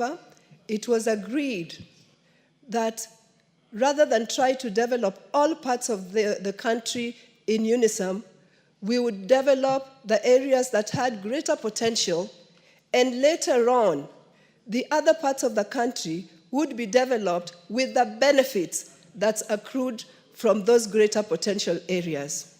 paper, it was agreed that rather than try to develop all parts of the country in unison, we would develop the areas that had greater potential, and later on, the other parts of the country would be developed with the benefits that's accrued from those greater potential areas.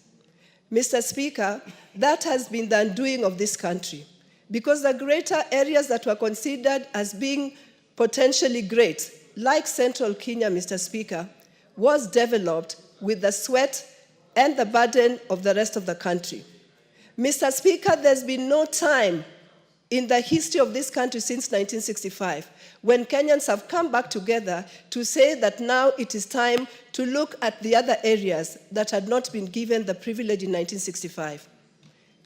Mr. Speaker, that has been the undoing of this country, because the greater areas that were considered as being potentially great, like Central Kenya, Mr. Speaker, was developed with the sweat and the burden of the rest of the country. Mr. Speaker, there's been no time in the history of this country since 1965 when Kenyans have come back together to say that now it is time to look at the other areas that had not been given the privilege in 1965.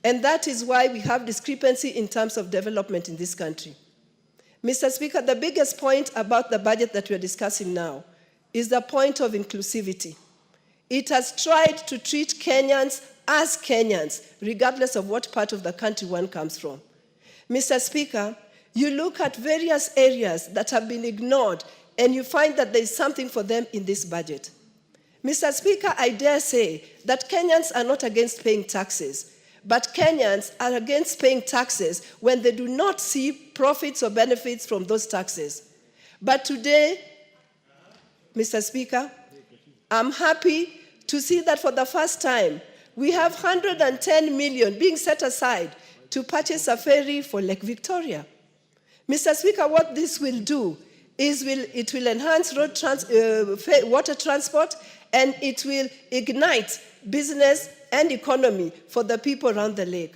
And that is why we have discrepancy in terms of development in this country. Mr. Speaker, the biggest point about the budget that we're discussing now is the point of inclusivity. It has tried to treat Kenyans as Kenyans, regardless of what part of the country one comes from. Mr. Speaker, you look at various areas that have been ignored, and you find that there is something for them in this budget. Mr. Speaker, I dare say that Kenyans are not against paying taxes, but Kenyans are against paying taxes when they do not see profits or benefits from those taxes. But today, Mr. Speaker, I'm happy to see that for the first time, we have 110 million being set aside to purchase a ferry for Lake Victoria. Mr. Speaker, what this will do is it will enhance water transport, and it will ignite business and economy for the people around the lake.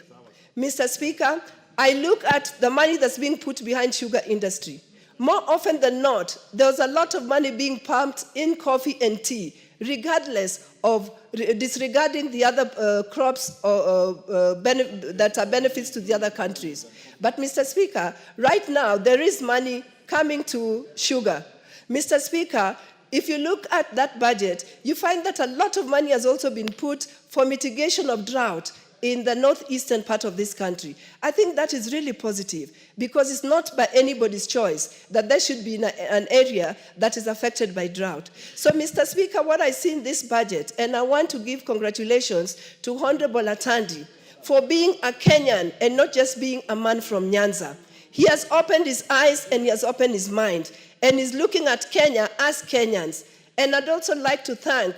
Mr. Speaker, I look at the money that's being put behind sugar industry. More often than not, there's a lot of money being pumped in coffee and tea, regardless of disregarding the other crops that are benefits to the other countries. But Mr. Speaker, right now there is money coming to sugar. Mr. Speaker, if you look at that budget, you find that a lot of money has also been put for mitigation of drought in the northeastern part of this country. I think that is really positive, because it's not by anybody's choice that there should be an area that is affected by drought. So, Mr. Speaker, what I see in this budget, and I want to give congratulations to Honorable Atandi for being a Kenyan and not just being a man from Nyanza. He has opened his eyes and he has opened his mind, and is looking at Kenya as Kenyans. And I'd also like to thank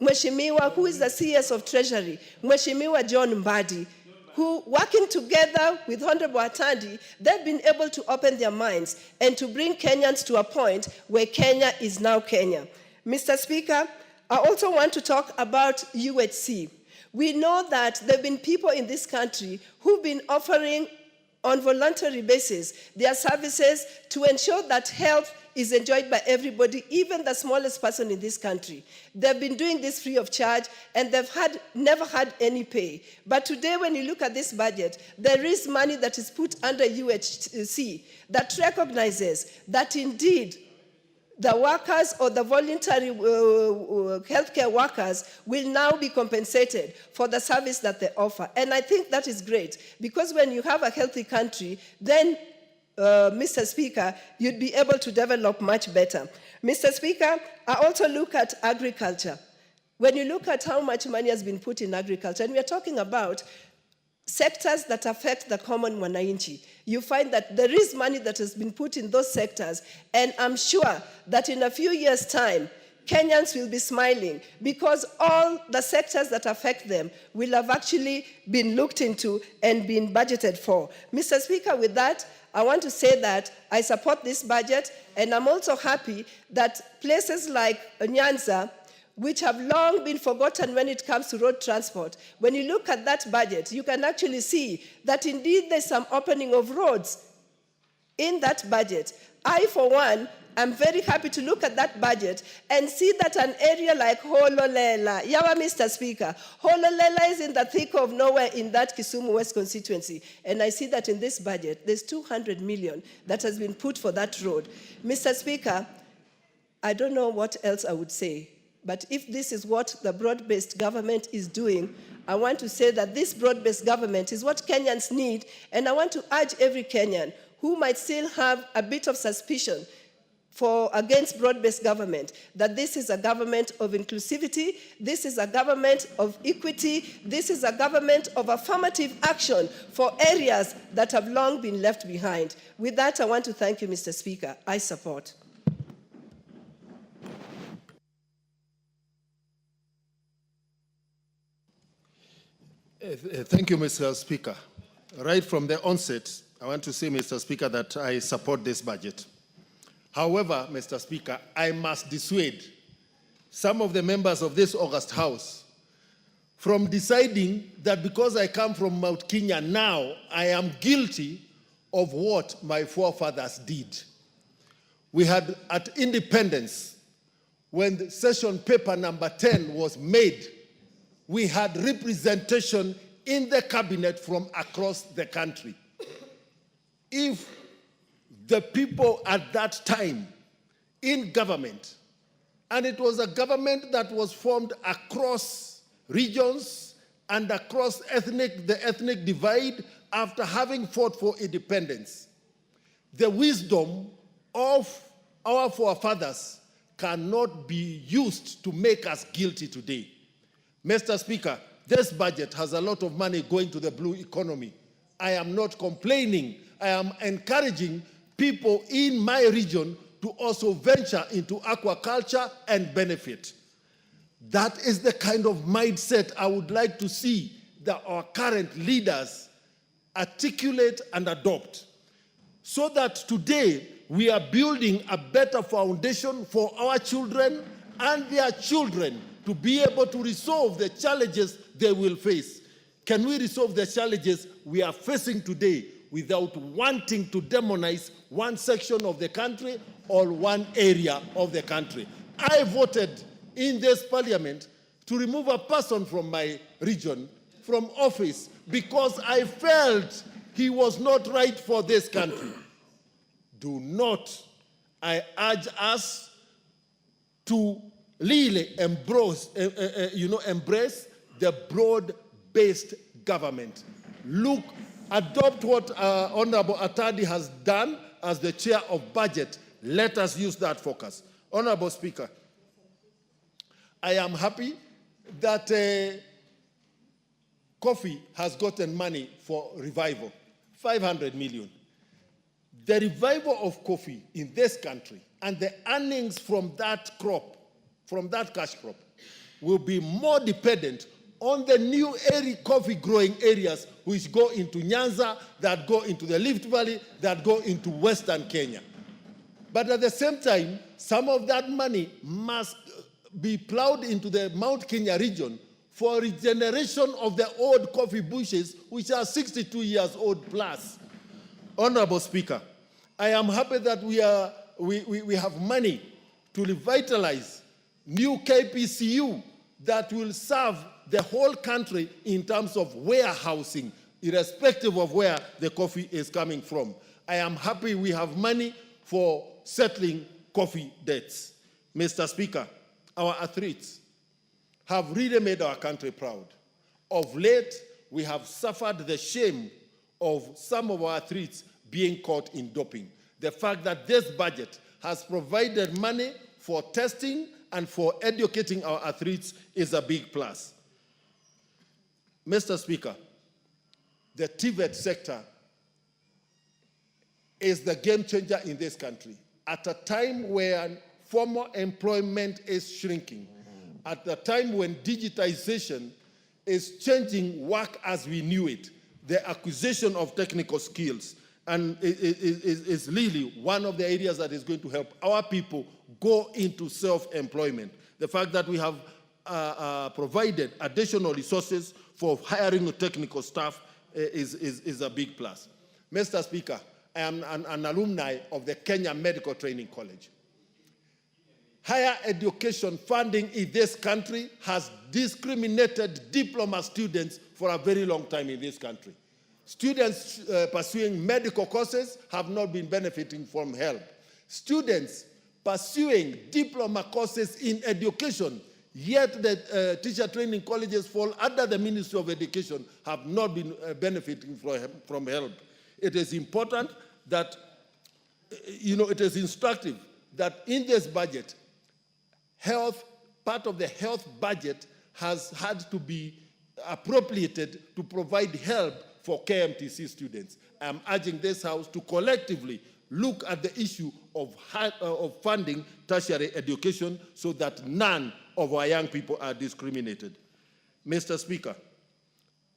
Mheshimiwa, who is the CS of Treasury, Mheshimiwa John Mbadi, who, working together with Honorable Atandi, they've been able to open their minds and to bring Kenyans to a point where Kenya is now Kenya. Mr. Speaker, I also want to talk about UHC. We know that there have been people in this country who've been offering on voluntary basis their services to ensure that health is enjoyed by everybody, even the smallest person in this country. They've been doing this free of charge, and they've never had any pay. But today, when you look at this budget, there is money that is put under UHC that recognizes that indeed the workers or the voluntary healthcare workers will now be compensated for the service that they offer. And I think that is great, because when you have a healthy country, then Mr. Speaker, you'd be able to develop much better. Mr. Speaker, I also look at agriculture. When you look at how much money has been put in agriculture, and we are talking about sectors that affect the common mwananchi, you find that there is money that has been put in those sectors, and I'm sure that in a few years' time, Kenyans will be smiling, because all the sectors that affect them will have actually been looked into and been budgeted for. Mr. Speaker, with that, I want to say that I support this budget, and I'm also happy that places like Nyanza, which have long been forgotten when it comes to road transport, when you look at that budget, you can actually see that indeed there's some opening of roads in that budget. I, for one, I'm very happy to look at that budget and see that an area like Hololela, Yawa Mr. Speaker, Hololela is in the thick of nowhere in that Kisumu West constituency. And I see that in this budget, there's 200 million that has been put for that road. Mr. Speaker, I don't know what else I would say, but if this is what the broad-based government is doing, I want to say that this broad-based government is what Kenyans need, and I want to urge every Kenyan who might still have a bit of suspicion against broad-based government, that this is a government of inclusivity, this is a government of equity, this is a government of affirmative action for areas that have long been left behind. With that, I want to thank you, Mr. Speaker. I support. Thank you, Mr. Speaker. Right from the onset, I want to say, Mr. Speaker, that I support this budget. However, Mr. Speaker, I must dissuade some of the members of this August House from deciding that because I come from Mount Kenya now, I am guilty of what my forefathers did. We had at independence, when the session paper number 10 was made, we had representation in the cabinet from across the country. If the people at that time in government, and it was a government that was formed across regions and across the ethnic divide after having fought for independence. The wisdom of our forefathers cannot be used to make us guilty today. Mr. Speaker, this budget has a lot of money going to the blue economy. I am not complaining. I am encouraging people in my region to also venture into aquaculture and benefit. That is the kind of mindset I would like to see that our current leaders articulate and adopt, so that today we are building a better foundation for our children and their children to be able to resolve the challenges they will face. Can we resolve the challenges we are facing today without wanting to demonize one section of the country or one area of the country? I voted in this parliament to remove a person from my region from office because I felt he was not right for this country. Do not, I urge us to really embrace the broad-based government. Look, adopt what Honorable Atadi has done as the chair of budget. Let us use that focus. Honorable Speaker, I am happy that Coffee has gotten money for revival, 500 million. The revival of coffee in this country and the earnings from that crop, from that cash crop, will be more dependent on the new coffee growing areas which go into Nyanza, that go into the Rift Valley, that go into Western Kenya. But at the same time, some of that money must be plowed into the Mount Kenya region for regeneration of the old coffee bushes, which are 62 years old plus. Honorable Speaker, I am happy that we have money to revitalize new KPCU that will serve the whole country in terms of warehousing, irrespective of where the coffee is coming from. I am happy we have money for settling coffee debts. Mr. Speaker, our athletes have really made our country proud. Of late, we have suffered the shame of some of our athletes being caught in doping. The fact that this budget has provided money for testing and for educating our athletes is a big plus. Mr. Speaker, the TVET sector is the game changer in this country. At a time when formal employment is shrinking, at the time when digitization is changing work as we knew it, the acquisition of technical skills and is really one of the areas that is going to help our people go into self-employment. The fact that we have provided additional resources for hiring technical staff is a big plus. Mr. Speaker, I am an alumni of the Kenya Medical Training College. Higher education funding in this country has discriminated diploma students for a very long time in this country. Students pursuing medical courses have not been benefiting from help. Students pursuing diploma courses in education, yet the teacher training colleges fall under the Ministry of Education, have not been benefiting from help. It is important that, it is instructive that in this budget, part of the health budget has had to be appropriated to provide help for KMTC students. I'm urging this House to collectively look at the issue of funding tertiary education so that none of our young people are discriminated. Mr. Speaker,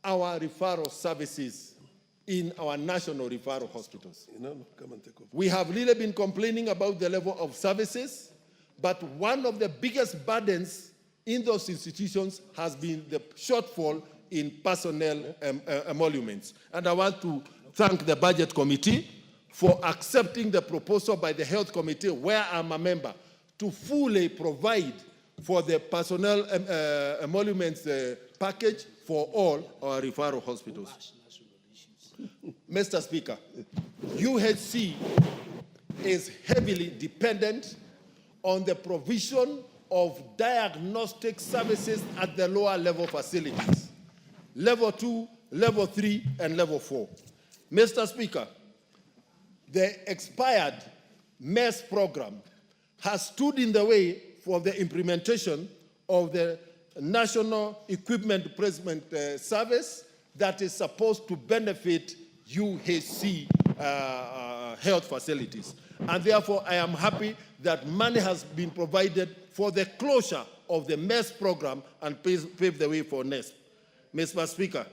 our referral services in our national referral hospitals. We have really been complaining about the level of services, but one of the biggest burdens in those institutions has been the shortfall in personnel emoluments. And I want to thank the Budget Committee for accepting the proposal by the Health Committee, where I'm a member, to fully provide for the personnel emoluments package for all our referral hospitals. Mr. Speaker, UHC is heavily dependent on the provision of diagnostic services at the lower level facilities, level 2, level 3, and level 4. Mr. Speaker, the expired MES program has stood in the way for the implementation of the National Equipment Placement Service that is supposed to benefit UHC health facilities. And therefore, I am happy that money has been provided for the closure of the MES program and pave the way for NESP. Mr. Speaker,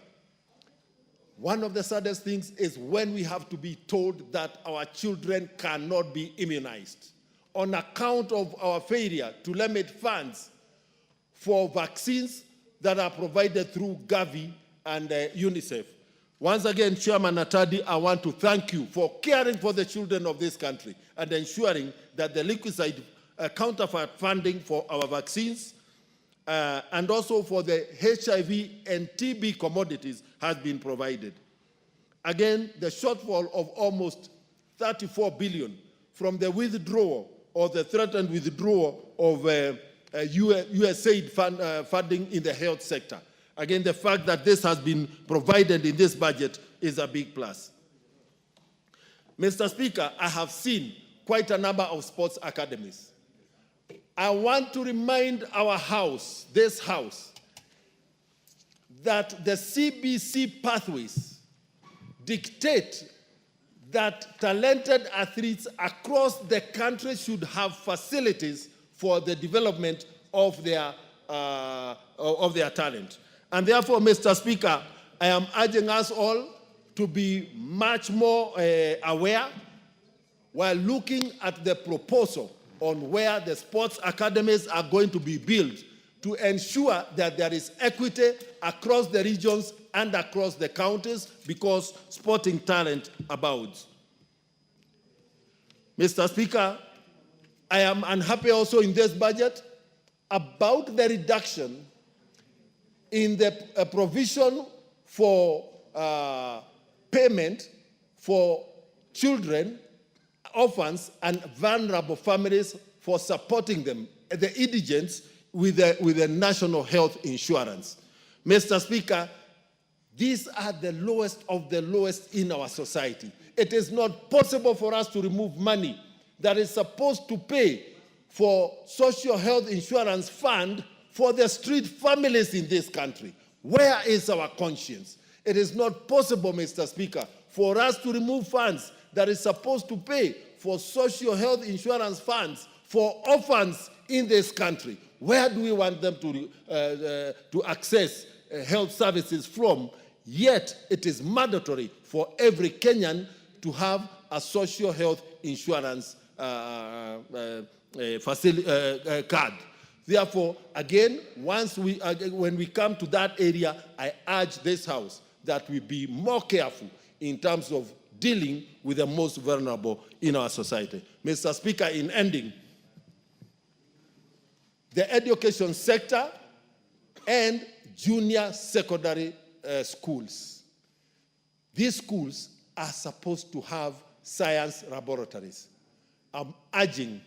one of the saddest things is when we have to be told that our children cannot be immunized on account of our failure to limit funds for vaccines that are provided through Gavi and UNICEF. Once again, Chairman Atadi, I want to thank you for caring for the children of this country and ensuring that the liquid counterfeit funding for our vaccines and also for the HIV and TB commodities has been provided. Again, the shortfall of almost 34 billion from the withdrawal or the threatened withdrawal of USAID funding in the health sector. Again, the fact that this has been provided in this budget is a big plus. Mr. Speaker, I have seen quite a number of sports academies. I want to remind our House, this House, that the CBC pathways dictate that talented athletes across the country should have facilities for the development of their talent. And therefore, Mr. Speaker, I am urging us all to be much more aware while looking at the proposal on where the sports academies are going to be built to ensure that there is equity across the regions and across the counties because sporting talent abounds. Mr. Speaker, I am unhappy also in this budget about the reduction in the provision for payment for children, orphans, and vulnerable families for supporting them, the indigents, with the national health insurance. Mr. Speaker, these are the lowest of the lowest in our society. It is not possible for us to remove money that is supposed to pay for social health insurance fund for the street families in this country. Where is our conscience? It is not possible, Mr. Speaker, for us to remove funds that is supposed to pay for social health insurance funds for orphans in this country. Where do we want them to access health services from? Yet it is mandatory for every Kenyan to have a social health insurance card. Therefore, again, when we come to that area, I urge this House that we be more careful in terms of dealing with the most vulnerable in our society. Mr. Speaker, in ending, the education sector and junior secondary schools. These schools are supposed to have science laboratories. I'm urging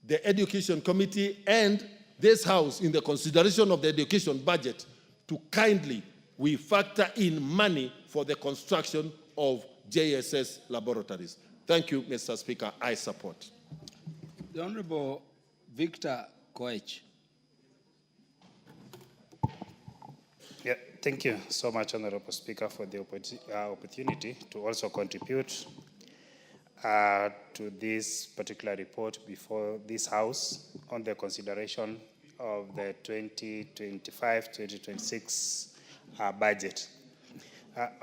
the Education Committee and this House in the consideration of the education budget to kindly factor in money for the construction of JSS laboratories. Thank you, Mr. Speaker. I support. The Honorable Victor Koech. Yeah, thank you so much, Honorable Speaker, for the opportunity to also contribute to this particular report before this House on the consideration of the 2025-2026 budget.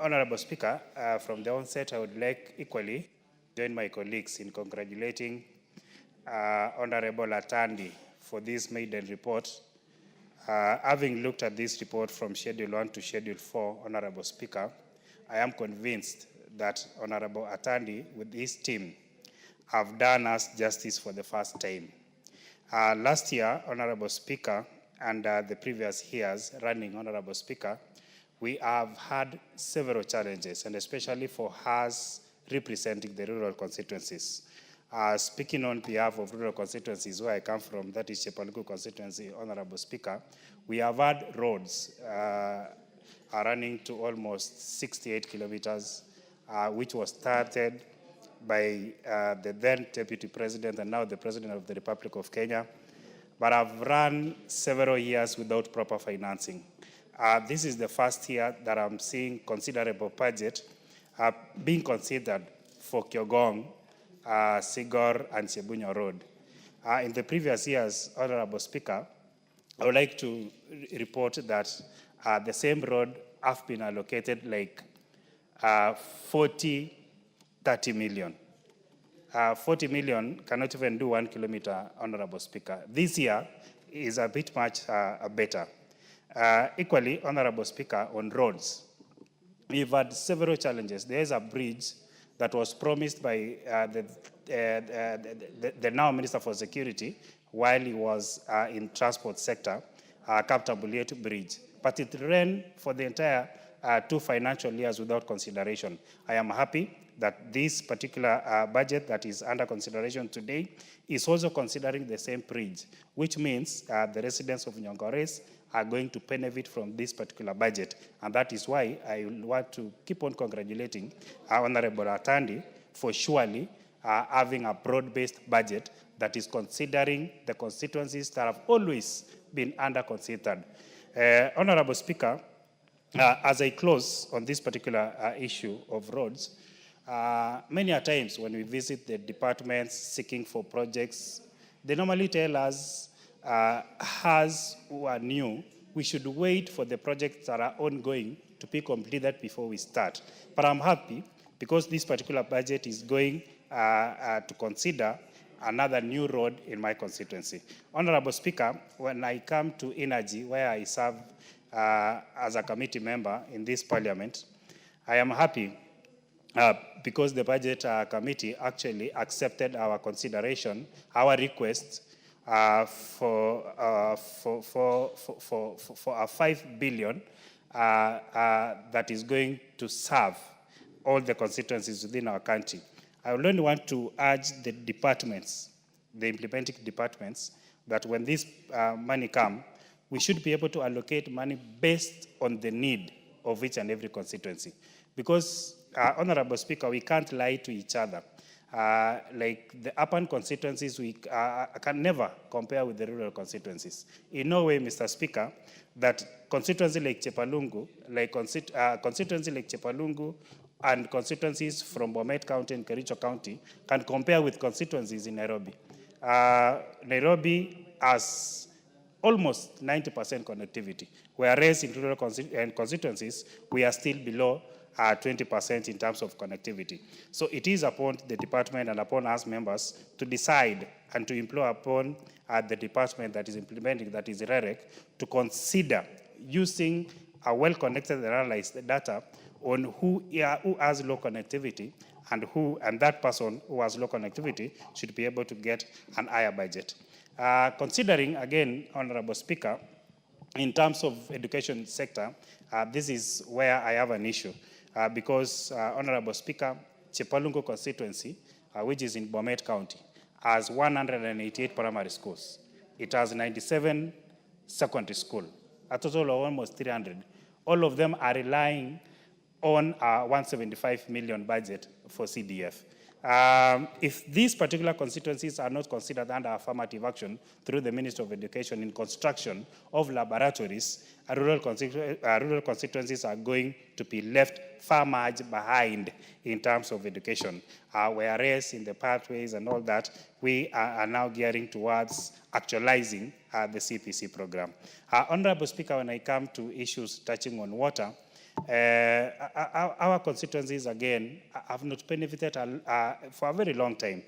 Honorable Speaker, from the onset, I would like equally to join my colleagues in congratulating Honorable Atandi for this maiden report. Having looked at this report from Schedule 1 to Schedule 4, Honorable Speaker, I am convinced that Honorable Atandi with his team have done us justice for the first time. Last year, Honorable Speaker, and the previous years running, Honorable Speaker, we have had several challenges, and especially for us representing the rural constituencies. Speaking on behalf of rural constituencies where I come from, that is Chepalungu constituency, Honorable Speaker, we have had roads running to almost 68 kilometers, which was started by the then Deputy President and now the President of the Republic of Kenya, but have run several years without proper financing. This is the first year that I'm seeing considerable budget being considered for Kyogong, Sigor, and Chebunya Road. In the previous years, Honorable Speaker, I would like to report that the same road have been allocated like 30 million. 40 million cannot even do 1 kilometer, Honorable Speaker. This year is a bit much better. Equally, Honorable Speaker, on roads, we've had several challenges. There is a bridge that was promised by the now Minister for Security while he was in transport sector, Captain Bulliet Bridge. But it ran for the entire 2 financial years without consideration. I am happy that this particular budget that is under consideration today is also considering the same bridge, which means the residents of Nyongores are going to benefit from this particular budget. And that is why I want to keep on congratulating Honorable Atandi for surely having a broad-based budget that is considering the constituencies that have always been under-considered. Honorable Speaker, as I close on this particular issue of roads, many a times when we visit the departments seeking for projects, they normally tell us, as who are new, we should wait for the projects that are ongoing to be completed before we start. But I'm happy because this particular budget is going to consider another new road in my constituency. Honorable Speaker, when I come to energy, where I serve as a committee member in this parliament, I am happy because the budget committee actually accepted our consideration, our request for a 5 billion that is going to serve all the constituencies within our country. I would only want to urge the departments, the implementing departments, that when this money comes, we should be able to allocate money based on the need of each and every constituency. Because, Honorable Speaker, we can't lie to each other. Like the urban constituencies, we can never compare with the rural constituencies. In no way, Mr. Speaker, that constituency like Chepalungu, constituency like Chepalungu and constituencies from Bomet County and Kericho County can compare with constituencies in Nairobi. Nairobi has almost 90% connectivity, whereas in rural constituencies, we are still below 20% in terms of connectivity. So it is upon the department and upon us members to decide and to implore upon the department that is implementing, that is REREC, to consider using a well-connected and analyzed data on who has low connectivity and that person who has low connectivity should be able to get an higher budget. Considering, again, Honorable Speaker, in terms of education sector, this is where I have an issue. Because, Honorable Speaker, Chepalungu constituency, which is in Bomet County, has 188 primary schools. It has 97 secondary schools, a total of almost 300. All of them are relying on a 175 million budget for CDF. If these particular constituencies are not considered under affirmative action through the Ministry of Education in construction of laboratories, rural constituencies are going to be left far much behind in terms of education. Whereas in the pathways and all that, we are now gearing towards actualizing the CPC program. Honorable Speaker, when I come to issues touching on water, our constituencies, again, have not benefited for a very long time.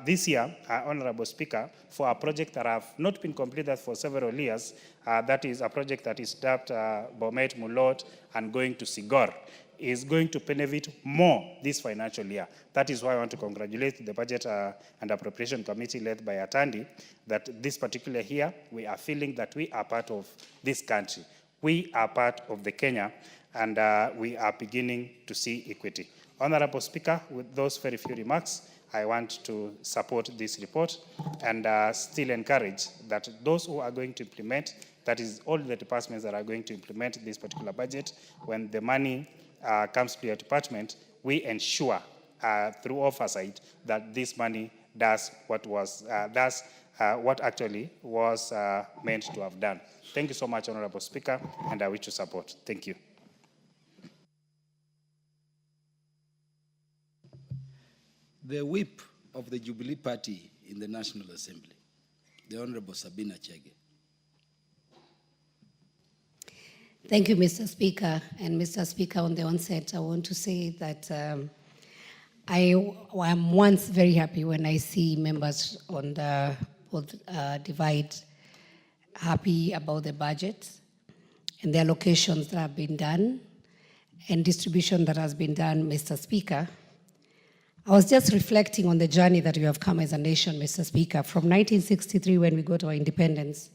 This year, Honorable Speaker, for a project that have not been completed for several years, that is a project that is dubbed Bomet Mulot and going to Sigor, is going to benefit more this financial year. That is why I want to congratulate the Budget and Appropriation Committee led by Atandi, that this particular year, we are feeling that we are part of this country. We are part of the Kenya, and we are beginning to see equity. Honorable Speaker, with those very few remarks, I want to support this report and still encourage that those who are going to implement, that is all the departments that are going to implement this particular budget, when the money comes to your department, we ensure through oversight that this money does what actually was meant to have done. Thank you so much, Honorable Speaker, and I wish to support. Thank you. The whip of the Jubilee Party in the National Assembly, the Honorable Sabina Chege. Thank you, Mr. Speaker. And Mr. Speaker, on the onset, I want to say that I am once very happy when I see members on the divide happy about the budget and the allocations that have been done and distribution that has been done, Mr. Speaker. I was just reflecting on the journey that we have come as a nation, Mr. Speaker. From 1963, when we got our independence,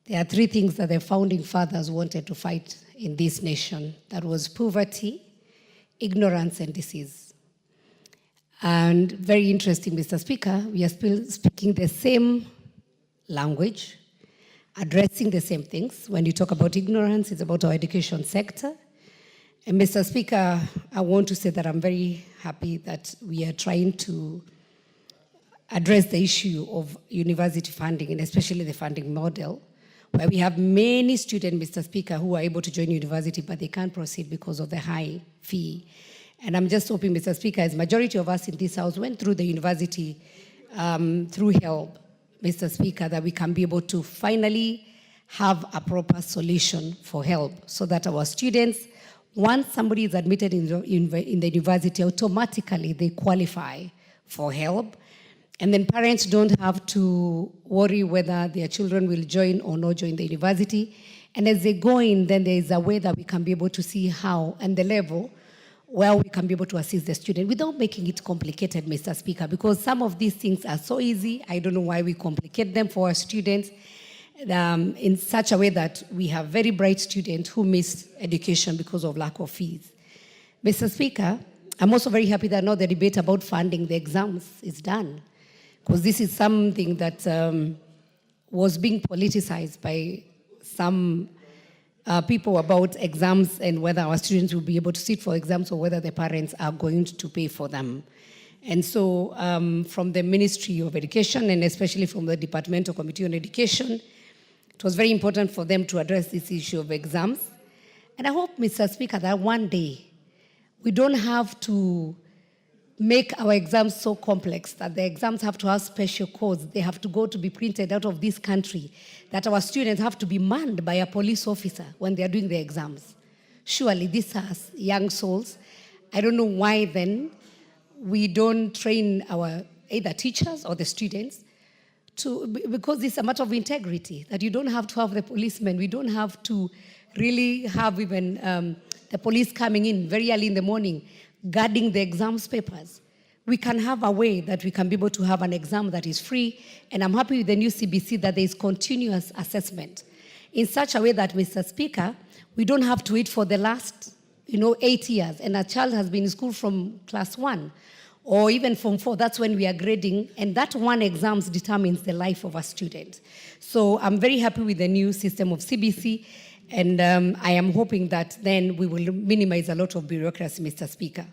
there are three things that the founding fathers wanted to fight in this nation. That was poverty, ignorance, and disease. And very interesting, Mr. Speaker, we are still speaking the same language, addressing the same things. When you talk about ignorance, it's about our education sector. And Mr. Speaker, I want to say that I'm very happy that we are trying to address the issue of university funding, and especially the funding model, where we have many students, Mr. Speaker, who are able to join university, but they can't proceed because of the high fee. And I'm just hoping, Mr. Speaker, as majority of us in this House went through the university through HELB, Mr. Speaker, that we can be able to finally have a proper solution for HELB so that our students, once somebody is admitted in the university, automatically they qualify for HELB. And then parents don't have to worry whether their children will join or not join the university. And as they go in, then there is a way that we can be able to see how and the level where we can be able to assist the student without making it complicated, Mr. Speaker, because some of these things are so easy. I don't know why we complicate them for our students in such a way that we have very bright students who miss education because of lack of fees. Mr. Speaker, I'm also very happy that now the debate about funding the exams is done, because this is something that was being politicized by some people about exams and whether our students will be able to sit for exams or whether the parents are going to pay for them. And so from the Ministry of Education and especially from the Departmental Committee on Education, it was very important for them to address this issue of exams. And I hope, Mr. Speaker, that one day we don't have to make our exams so complex that the exams have to have special codes. They have to go to be printed out of this country, that our students have to be manned by a police officer when they are doing the exams. Surely these are young souls. I don't know why then we don't train our either teachers or the students because it's a matter of integrity, that you don't have to have the policemen. We don't have to really have even the police coming in very early in the morning guarding the exams papers. We can have a way that we can be able to have an exam that is free, and I'm happy with the new CBC that there is continuous assessment in such a way that, Mr. Speaker, we don't have to wait for the last 8 years, and a child has been in school from class 1 or even from 4, that's when we are grading, and that one exam determines the life of a student. So I'm very happy with the new system of CBC, And I am hoping that then we will minimize a lot of bureaucracy, Mr. Speaker.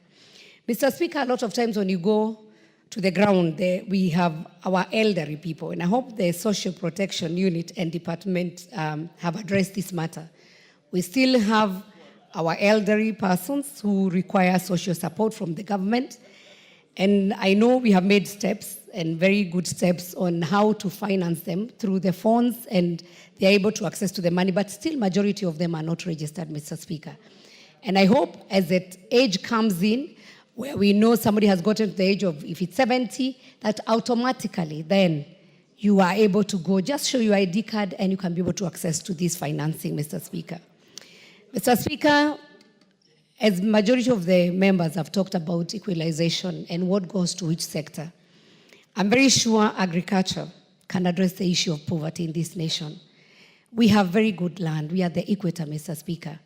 Mr. Speaker, a lot of times when you go to the ground, we have our elderly people, and I hope the Social Protection Unit and Department have addressed this matter. We still have our elderly persons who require social support from the government, and I know we have made steps, and very good steps, on how to finance them through the funds, and they're able to access to the money, but still majority of them are not registered, Mr. Speaker. And I hope as that age comes in, where we know somebody has gotten to the age of, if it's 70, that automatically then you are able to go, just show your ID card and you can be able to access to this financing, Mr. Speaker. Mr. Speaker, as majority of the members have talked about equalization and what goes to which sector, I'm very sure agriculture can address the issue of poverty in this nation. We have very good land. We are the equator, Mr. Speaker.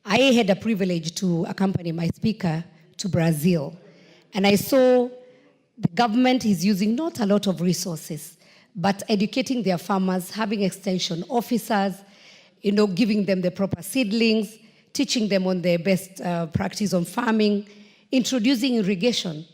I had a privilege to accompany my speaker to Brazil, and I saw the government is using not a lot of resources, but educating their farmers, having extension officers, giving them the proper seedlings, teaching them on the best practice on farming, introducing irrigation.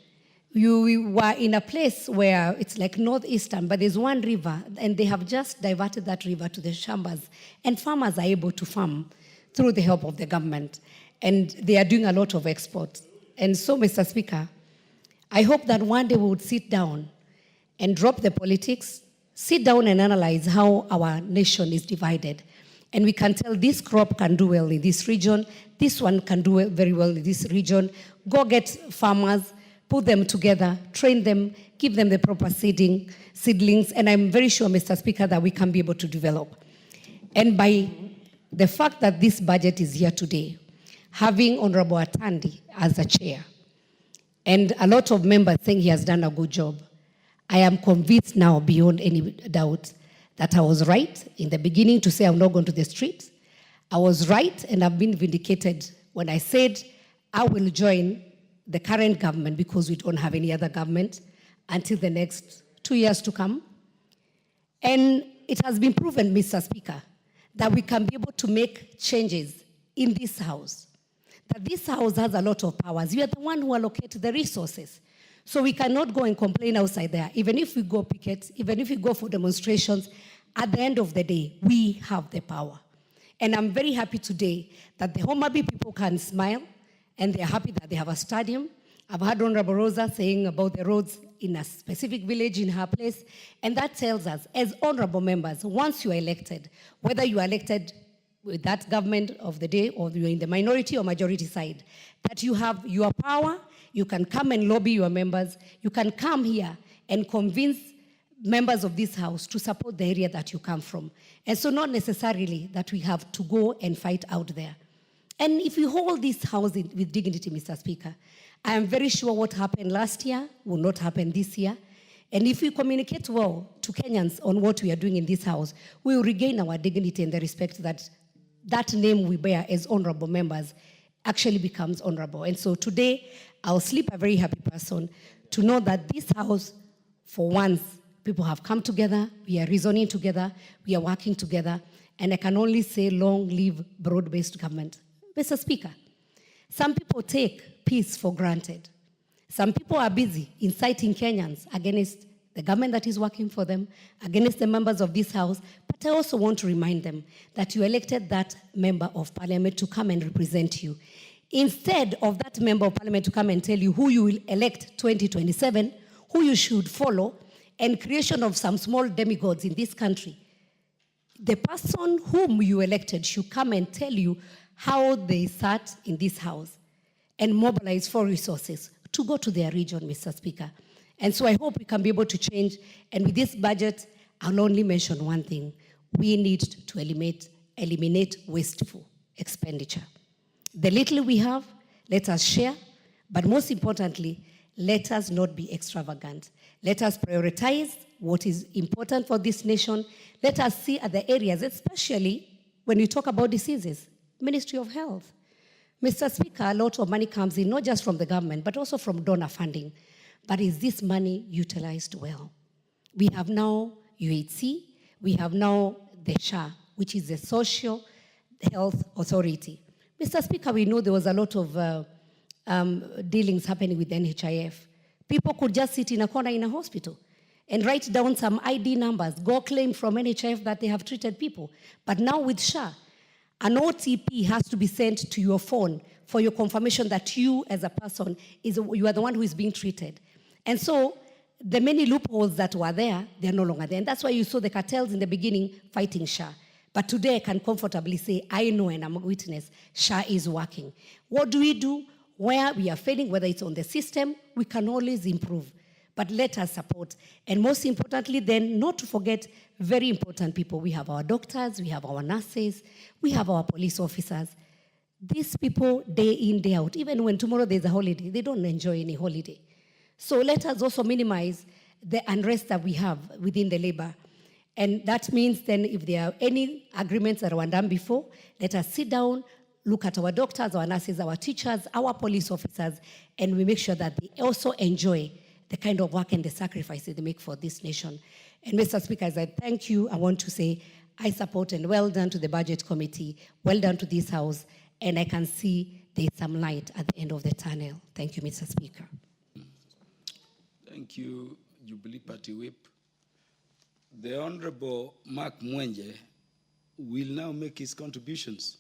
We were in a place where it's like northeastern, but there's one river, and they have just diverted that river to the shambas, and farmers are able to farm through the help of the government, and they are doing a lot of exports. And so, Mr. Speaker, I hope that one day we would sit down and drop the politics, sit down and analyze how our nation is divided. And we can tell this crop can do well in this region, this one can do very well in this region. Go get farmers, put them together, train them, give them the proper seedlings, and I'm very sure, Mr. Speaker, that we can be able to develop. And by the fact that this budget is here today, having Honorable Atandi as a chair, and a lot of members saying he has done a good job, I am convinced now beyond any doubt that I was right in the beginning to say I'm not going to the streets. I was right, and I've been vindicated when I said I will join the current government because we don't have any other government until the next 2 years to come. And it has been proven, Mr. Speaker, that we can be able to make changes in this house. That this house has a lot of powers. You are the one who allocated the resources. So we cannot go and complain outside there. Even if we go picket, even if we go for demonstrations, at the end of the day, we have the power. And I'm very happy today that the Homa Bay people can smile, and they're happy that they have a stadium. I've heard Honorable Rosa saying about the roads in a specific village in her place, and that tells us, as honorable members, once you are elected, whether you are elected with that government of the day or you're in the minority or majority side, that you have your power, you can come and lobby your members, you can come here and convince members of this house to support the area that you come from. And so not necessarily that we have to go and fight out there. And if we hold this house with dignity, Mr. Speaker, I am very sure what happened last year will not happen this year. And if we communicate well to Kenyans on what we are doing in this house, we will regain our dignity and the respect that that name we bear as honorable members actually becomes honorable. And so today, I'll sleep a very happy person to know that this house, for once, people have come together, we are reasoning together, we are working together, and I can only say long live broad-based government. Mr. Speaker, some people take peace for granted. Some people are busy inciting Kenyans against the government that is working for them, against the members of this house, but I also want to remind them that you elected that member of parliament to come and represent you. Instead of that member of parliament to come and tell you who you will elect 2027, who you should follow, and creation of some small demigods in this country, the person whom you elected should come and tell you how they sat in this house and mobilize for resources to go to their region, Mr. Speaker. And so I hope we can be able to change. And with this budget, I'll only mention one thing. We need to eliminate wasteful expenditure. The little we have, let us share. But most importantly, let us not be extravagant. Let us prioritize what is important for this nation. Let us see other areas, especially when we talk about diseases, Ministry of Health. Mr. Speaker, a lot of money comes in, not just from the government, but also from donor funding. But is this money utilized well? We have now UHC, we have now the SHA, which is the Social Health Authority. Mr. Speaker, we know there was a lot of dealings happening with NHIF. People could just sit in a corner in a hospital and write down some ID numbers, go claim from NHIF that they have treated people. But now with SHA, an OTP has to be sent to your phone for your confirmation that you as a person, you are the one who is being treated. And so the many loopholes that were there, they're no longer there. And that's why you saw the cartels in the beginning fighting SHA. But today I can comfortably say, I know and I'm a witness, SHA is working. What do we do? Where we are failing, whether it's on the system, we can always improve. But let us support. And most importantly then, not to forget very important people. We have our doctors, we have our nurses, we have our police officers. These people, day in, day out, even when tomorrow there's a holiday, they don't enjoy any holiday. So let us also minimize the unrest that we have within the labor. And that means then if there are any agreements that were done before, let us sit down, look at our doctors, our nurses, our teachers, our police officers, and we make sure that they also enjoy the kind of work and the sacrifices they make for this nation. And Mr. Speaker, as I thank you, I want to say I support and well done to the Budget Committee, well done to this House, and I can see there's some light at the end of the tunnel. Thank you, Mr. Speaker. Thank you, Jubilee Party Whip. The Honorable Mark Mwenje will now make his contributions.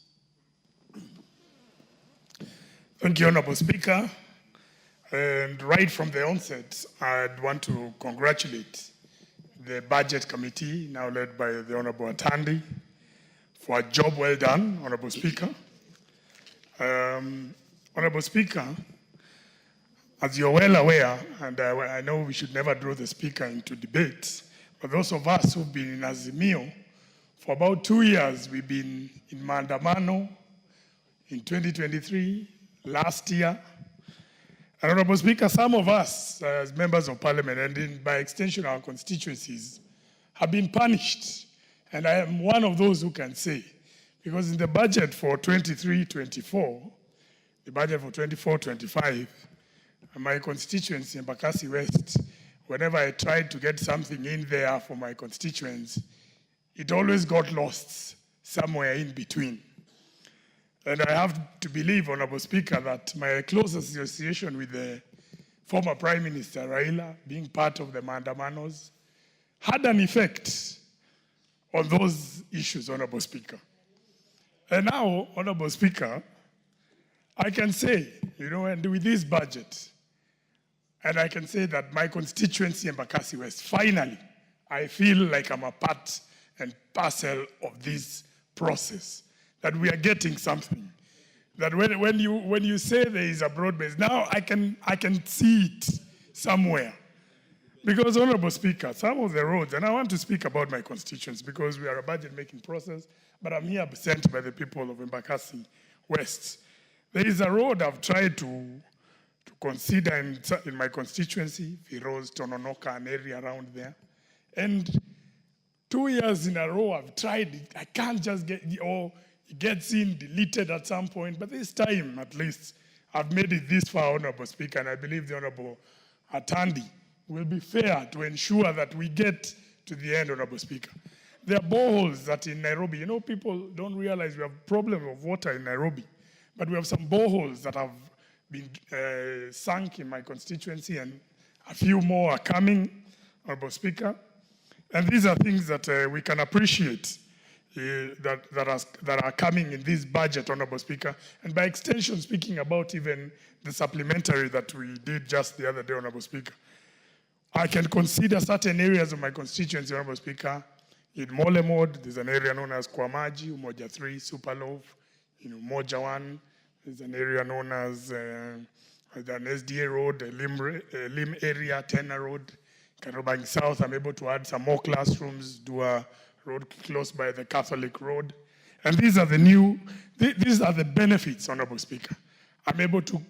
Thank you, Honorable Speaker. And right from the onset, I'd want to congratulate the Budget Committee, now led by the Honorable Atandi, for a job well done, Honorable Speaker. Honorable Speaker, as you're well aware, and I know we should never draw the Speaker into debate, but those of us who've been in Azimio for about 2 years, we've been in Maandamano in 2023, last year. And Honorable Speaker, some of us as members of Parliament and by extension our constituencies have been punished. And I am one of those who can say, because in the budget for 23-24, the budget for 24-25, my constituency in Embakasi West, whenever I tried to get something in there for my constituents, it always got lost somewhere in between. And I have to believe, Honorable Speaker, that my close association with the former Prime Minister Raila, being part of the Maandamanos, had an effect on those issues, Honorable Speaker. And now, Honorable Speaker, I can say, and with this budget, and I can say that my constituency in Embakasi West, finally, I feel like I'm a part and parcel of this process, that we are getting something. That when you say there is a broad base, now I can see it somewhere. Because, Honorable Speaker, some of the roads, and I want to speak about my constituents because we are a budget-making process, but I'm here sent by the people of Embakasi West. There is a road I've tried to consider in my constituency, Firoz, Tononoka, an area around there. And 2 years in a row I've tried it. I can't just get it, or it gets in, deleted at some point. But this time, at least, I've made it this far, Honorable Speaker, and I believe the Honorable Atandi will be fair to ensure that we get to the end, Honorable Speaker. There are boreholes that in Nairobi, people don't realize we have a problem of water in Nairobi, but we have some boreholes that have been sunk in my constituency, and a few more are coming, Honorable Speaker. And these are things that we can appreciate that are coming in this budget, Honorable Speaker. And by extension, speaking about even the supplementary that we did just the other day, Honorable Speaker, I can consider certain areas of my constituency, Honorable Speaker. In Molemod, there's an area known as Kwamaji, Umoja 3, Superlove. In Umoja 1, there's an area known as an SDA road, Lim area, Tena Road. Kariobangi South, I'm able to add some more classrooms, do a road close by the Catholic Road. And these are the benefits, Honorable Speaker. I'm able to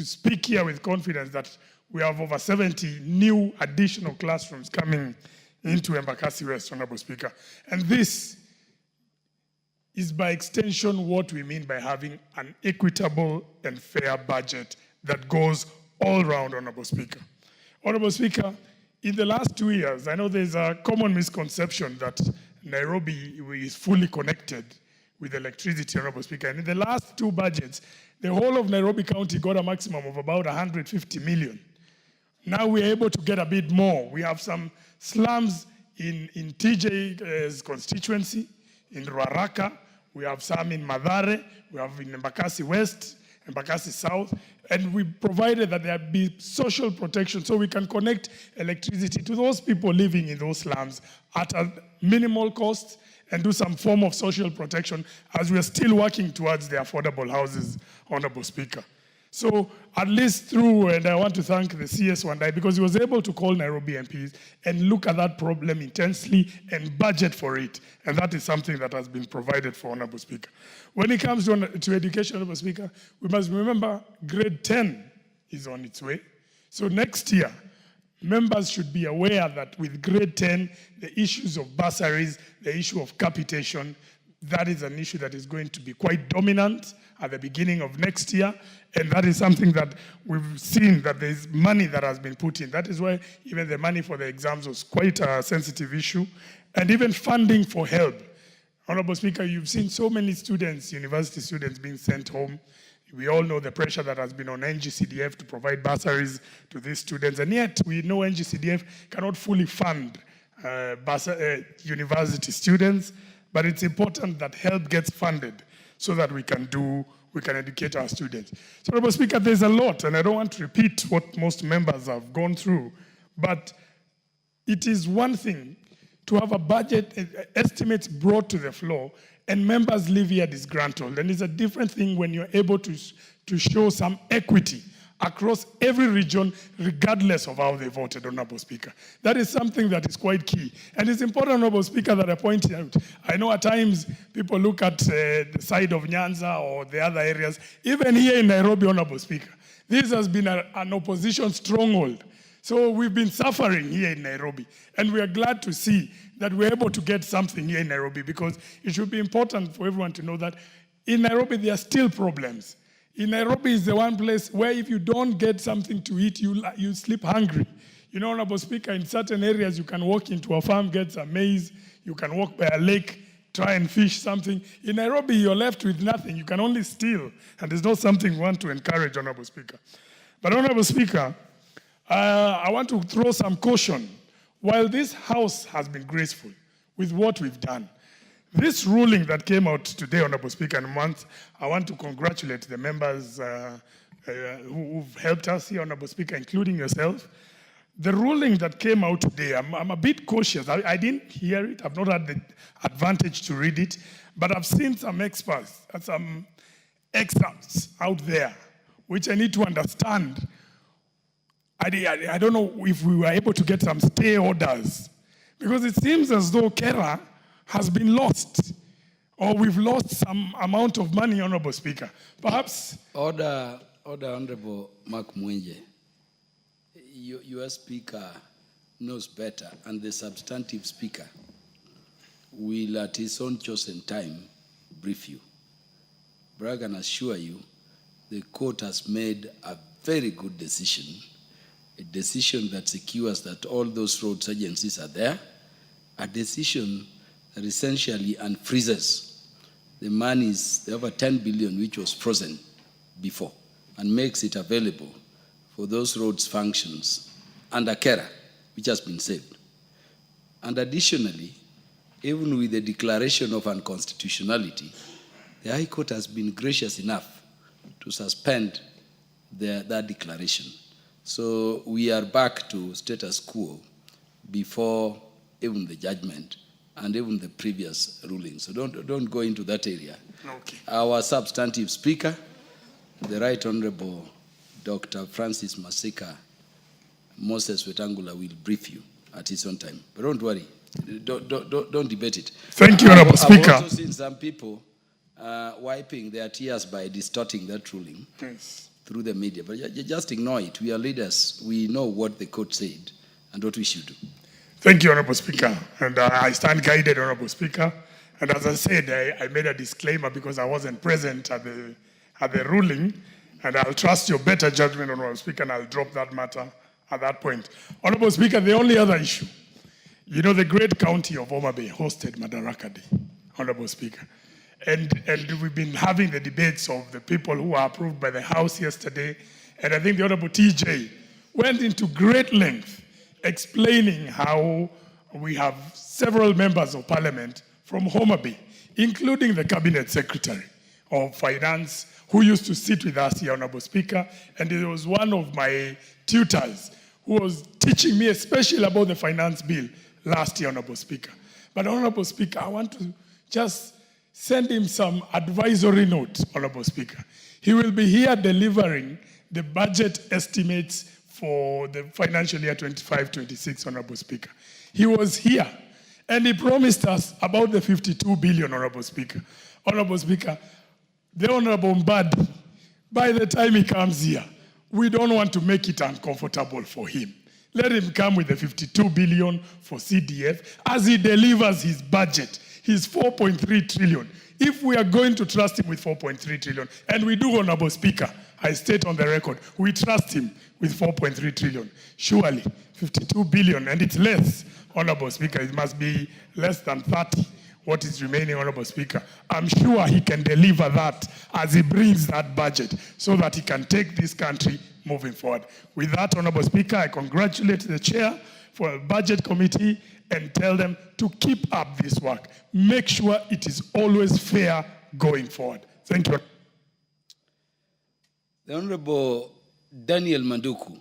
speak here with confidence that we have over 70 new additional classrooms coming into Embakasi West, Honorable Speaker. And this is by extension what we mean by having an equitable and fair budget that goes all round, Honorable Speaker. Honorable Speaker, in the last 2 years, I know there's a common misconception that Nairobi is fully connected with electricity, Honorable Speaker. And in the last 2 budgets, the whole of Nairobi County got a maximum of about 150 million. Now we're able to get a bit more. We have some slums in TJ's constituency, in Ruaraka. We have some in Mathare. We have in Embakasi West, Embakasi South. And we provided that there be social protection so we can connect electricity to those people living in those slums at a minimal cost and do some form of social protection as we are still working towards the affordable houses, Honorable Speaker. So at least through, and I want to thank the CS Wandai because he was able to call Nairobi MPs and look at that problem intensely and budget for it. And that is something that has been provided for, Honorable Speaker. When it comes to education, Honorable Speaker, we must remember grade 10 is on its way. So next year, members should be aware that with grade 10, the issues of bursaries, the issue of capitation, that is an issue that is going to be quite dominant at the beginning of next year. And that is something that we've seen that there's money that has been put in. That is why even the money for the exams was quite a sensitive issue. And even funding for help. Honorable Speaker, you've seen so many students, university students being sent home. We all know the pressure that has been on NGCDF to provide bursaries to these students. And yet we know NGCDF cannot fully fund university students. But it's important that help gets funded so that we can educate our students. So, Honorable Speaker, there's a lot, and I don't want to repeat what most members have gone through, but it is one thing to have a budget estimates brought to the floor and members leave here disgruntled. And it's a different thing when you're able to show some equity across every region, regardless of how they voted, Honorable Speaker. That is something that is quite key. And it's important, Honorable Speaker, that I point out. I know at times people look at the side of Nyanza or the other areas. Even here in Nairobi, Honorable Speaker, this has been an opposition stronghold. So we've been suffering here in Nairobi. And we are glad to see that we're able to get something here in Nairobi because it should be important for everyone to know that in Nairobi, there are still problems. In Nairobi is the one place where if you don't get something to eat, you sleep hungry. You know, Honorable Speaker, in certain areas you can walk into a farm, get some maize, you can walk by a lake, try and fish something. In Nairobi, you're left with nothing. You can only steal, and it's not something we want to encourage, Honorable Speaker. But Honorable Speaker, I want to throw some caution. While this House has been graceful with what we've done, this ruling that came out today, Honorable Speaker, I want to congratulate the members who've helped us here, Honorable Speaker, including yourself. The ruling that came out today, I'm a bit cautious. I didn't hear it. I've not had the advantage to read it. But I've seen some experts, some excerpts out there, which I need to understand. I don't know if we were able to get some stay orders. Because it seems as though Kera has been lost, or we've lost some amount of money, Honorable Speaker. Perhaps... Order, Honorable Mark Mwenje. Your Speaker knows better, and the substantive Speaker will, at his own chosen time, brief you. But I can assure you, the court has made a very good decision, a decision that secures that all those roads agencies are there, a decision that essentially unfreezes the monies, the over 10 billion which was frozen before, and makes it available for those roads functions under KERA, which has been saved. And additionally, even with the declaration of unconstitutionality, the High Court has been gracious enough to suspend that declaration. So we are back to status quo before even the judgment and even the previous ruling. So don't go into that area. Okay. Our substantive Speaker, the Right Honorable Dr. Francis Masika Moses Wetangula, will brief you at his own time. But don't worry, don't debate it. Thank you, Honorable Speaker. I've also seen some people wiping their tears by distorting that ruling through the media. But you just ignore it. We are leaders. We know what the court said and what we should do. Thank you, Honorable Speaker. And I stand guided, Honorable Speaker. And as I said, I made a disclaimer because I wasn't present at the ruling. And I'll trust your better judgment, Honorable Speaker, and I'll drop that matter at that point. Honorable Speaker, the only other issue. You know, the great county of Homa Bay hosted Madaraka Day, Honorable Speaker. And we've been having the debates of the people who were approved by the House yesterday. And I think the Honorable TJ went into great length explaining how we have several members of parliament from Homa Bay, including the cabinet secretary of finance, who used to sit with us here, Honorable Speaker, and he was one of my tutors who was teaching me especially about the finance bill last year, Honorable Speaker. But Honorable Speaker, I want to just send him some advisory note, Honorable Speaker. He will be here delivering the budget estimates for the financial year 25-26, Honorable Speaker. He was here and he promised us about the 52 billion, Honorable Speaker. Honorable Speaker, the Honorable Mbadi, by the time he comes here, we don't want to make it uncomfortable for him. Let him come with the 52 billion for CDF as he delivers his budget, his 4.3 trillion. If we are going to trust him with 4.3 trillion, and we do, Honorable Speaker, I state on the record, we trust him with 4.3 trillion. Surely, 52 billion, and it's less, Honorable Speaker, it must be less than 30. What is remaining, Honorable Speaker? I'm sure he can deliver that as he brings that budget so that he can take this country moving forward. With that, Honorable Speaker, I congratulate the chair for the budget committee and tell them to keep up this work. Make sure it is always fair going forward. Thank you. The Honorable Daniel Manduku,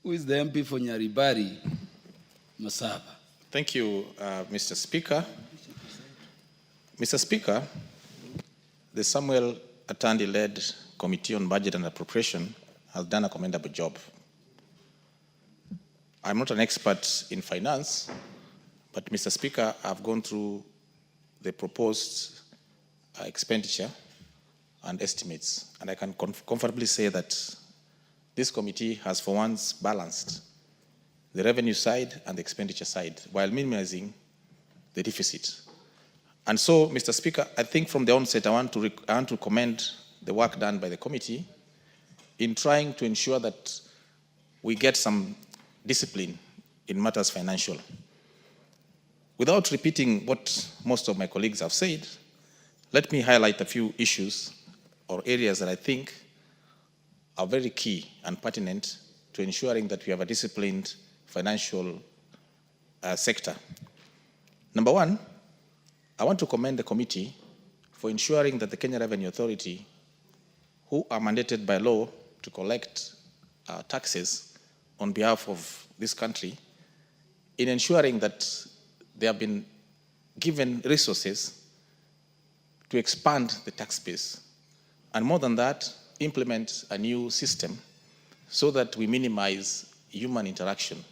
who is the MP for Nyaribari, Masaba. Thank you, Mr. Speaker. Mr. Speaker, the Samuel Atandi-led Committee on Budget and Appropriation has done a commendable job. I'm not an expert in finance, but Mr. Speaker, I've gone through the proposed expenditure and estimates, and I can comfortably say that this committee has for once balanced the revenue side and the expenditure side while minimizing the deficit. And so, Mr. Speaker, I think from the onset I want to commend the work done by the committee in trying to ensure that we get some discipline in matters financial. Without repeating what most of my colleagues have said, let me highlight a few issues or areas that I think are very key and pertinent to ensuring that we have a disciplined financial sector. Number one, I want to commend the committee for ensuring that the Kenya Revenue Authority, who are mandated by law to collect taxes on behalf of this country, in ensuring that they have been given resources to expand the tax base. And more than that, implement a new system so that we minimize human interaction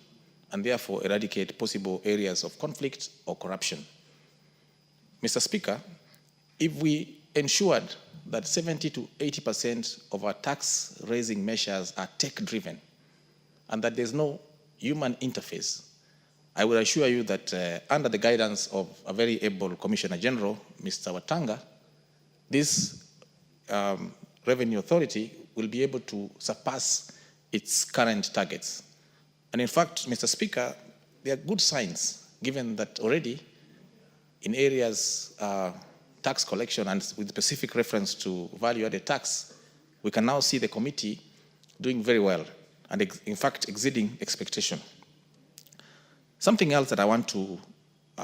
and therefore eradicate possible areas of conflict or corruption. Mr. Speaker, if we ensured that 70 to 80% of our tax-raising measures are tech-driven and that there's no human interface, I will assure you that under the guidance of a very able Commissioner General, Mr. Watanga, this Revenue Authority will be able to surpass its current targets. And in fact, Mr. Speaker, there are good signs, given that already in areas tax collection and with specific reference to value-added tax, we can now see the committee doing very well and in fact exceeding expectation. Something else that I want to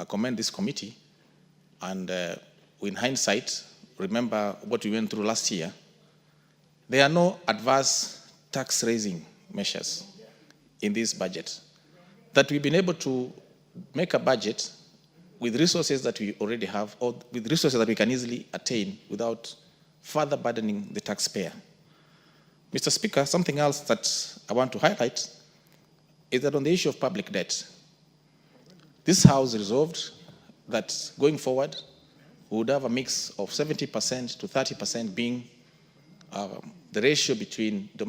commend this committee, and in hindsight, remember what we went through last year, there are no adverse tax-raising measures in this budget. That we've been able to make a budget with resources that we already have or with resources that we can easily attain without further burdening the taxpayer. Mr. Speaker, something else that I want to highlight is that on the issue of public debt, this House resolved that going forward, we would have a mix of 70% to 30% being the ratio between the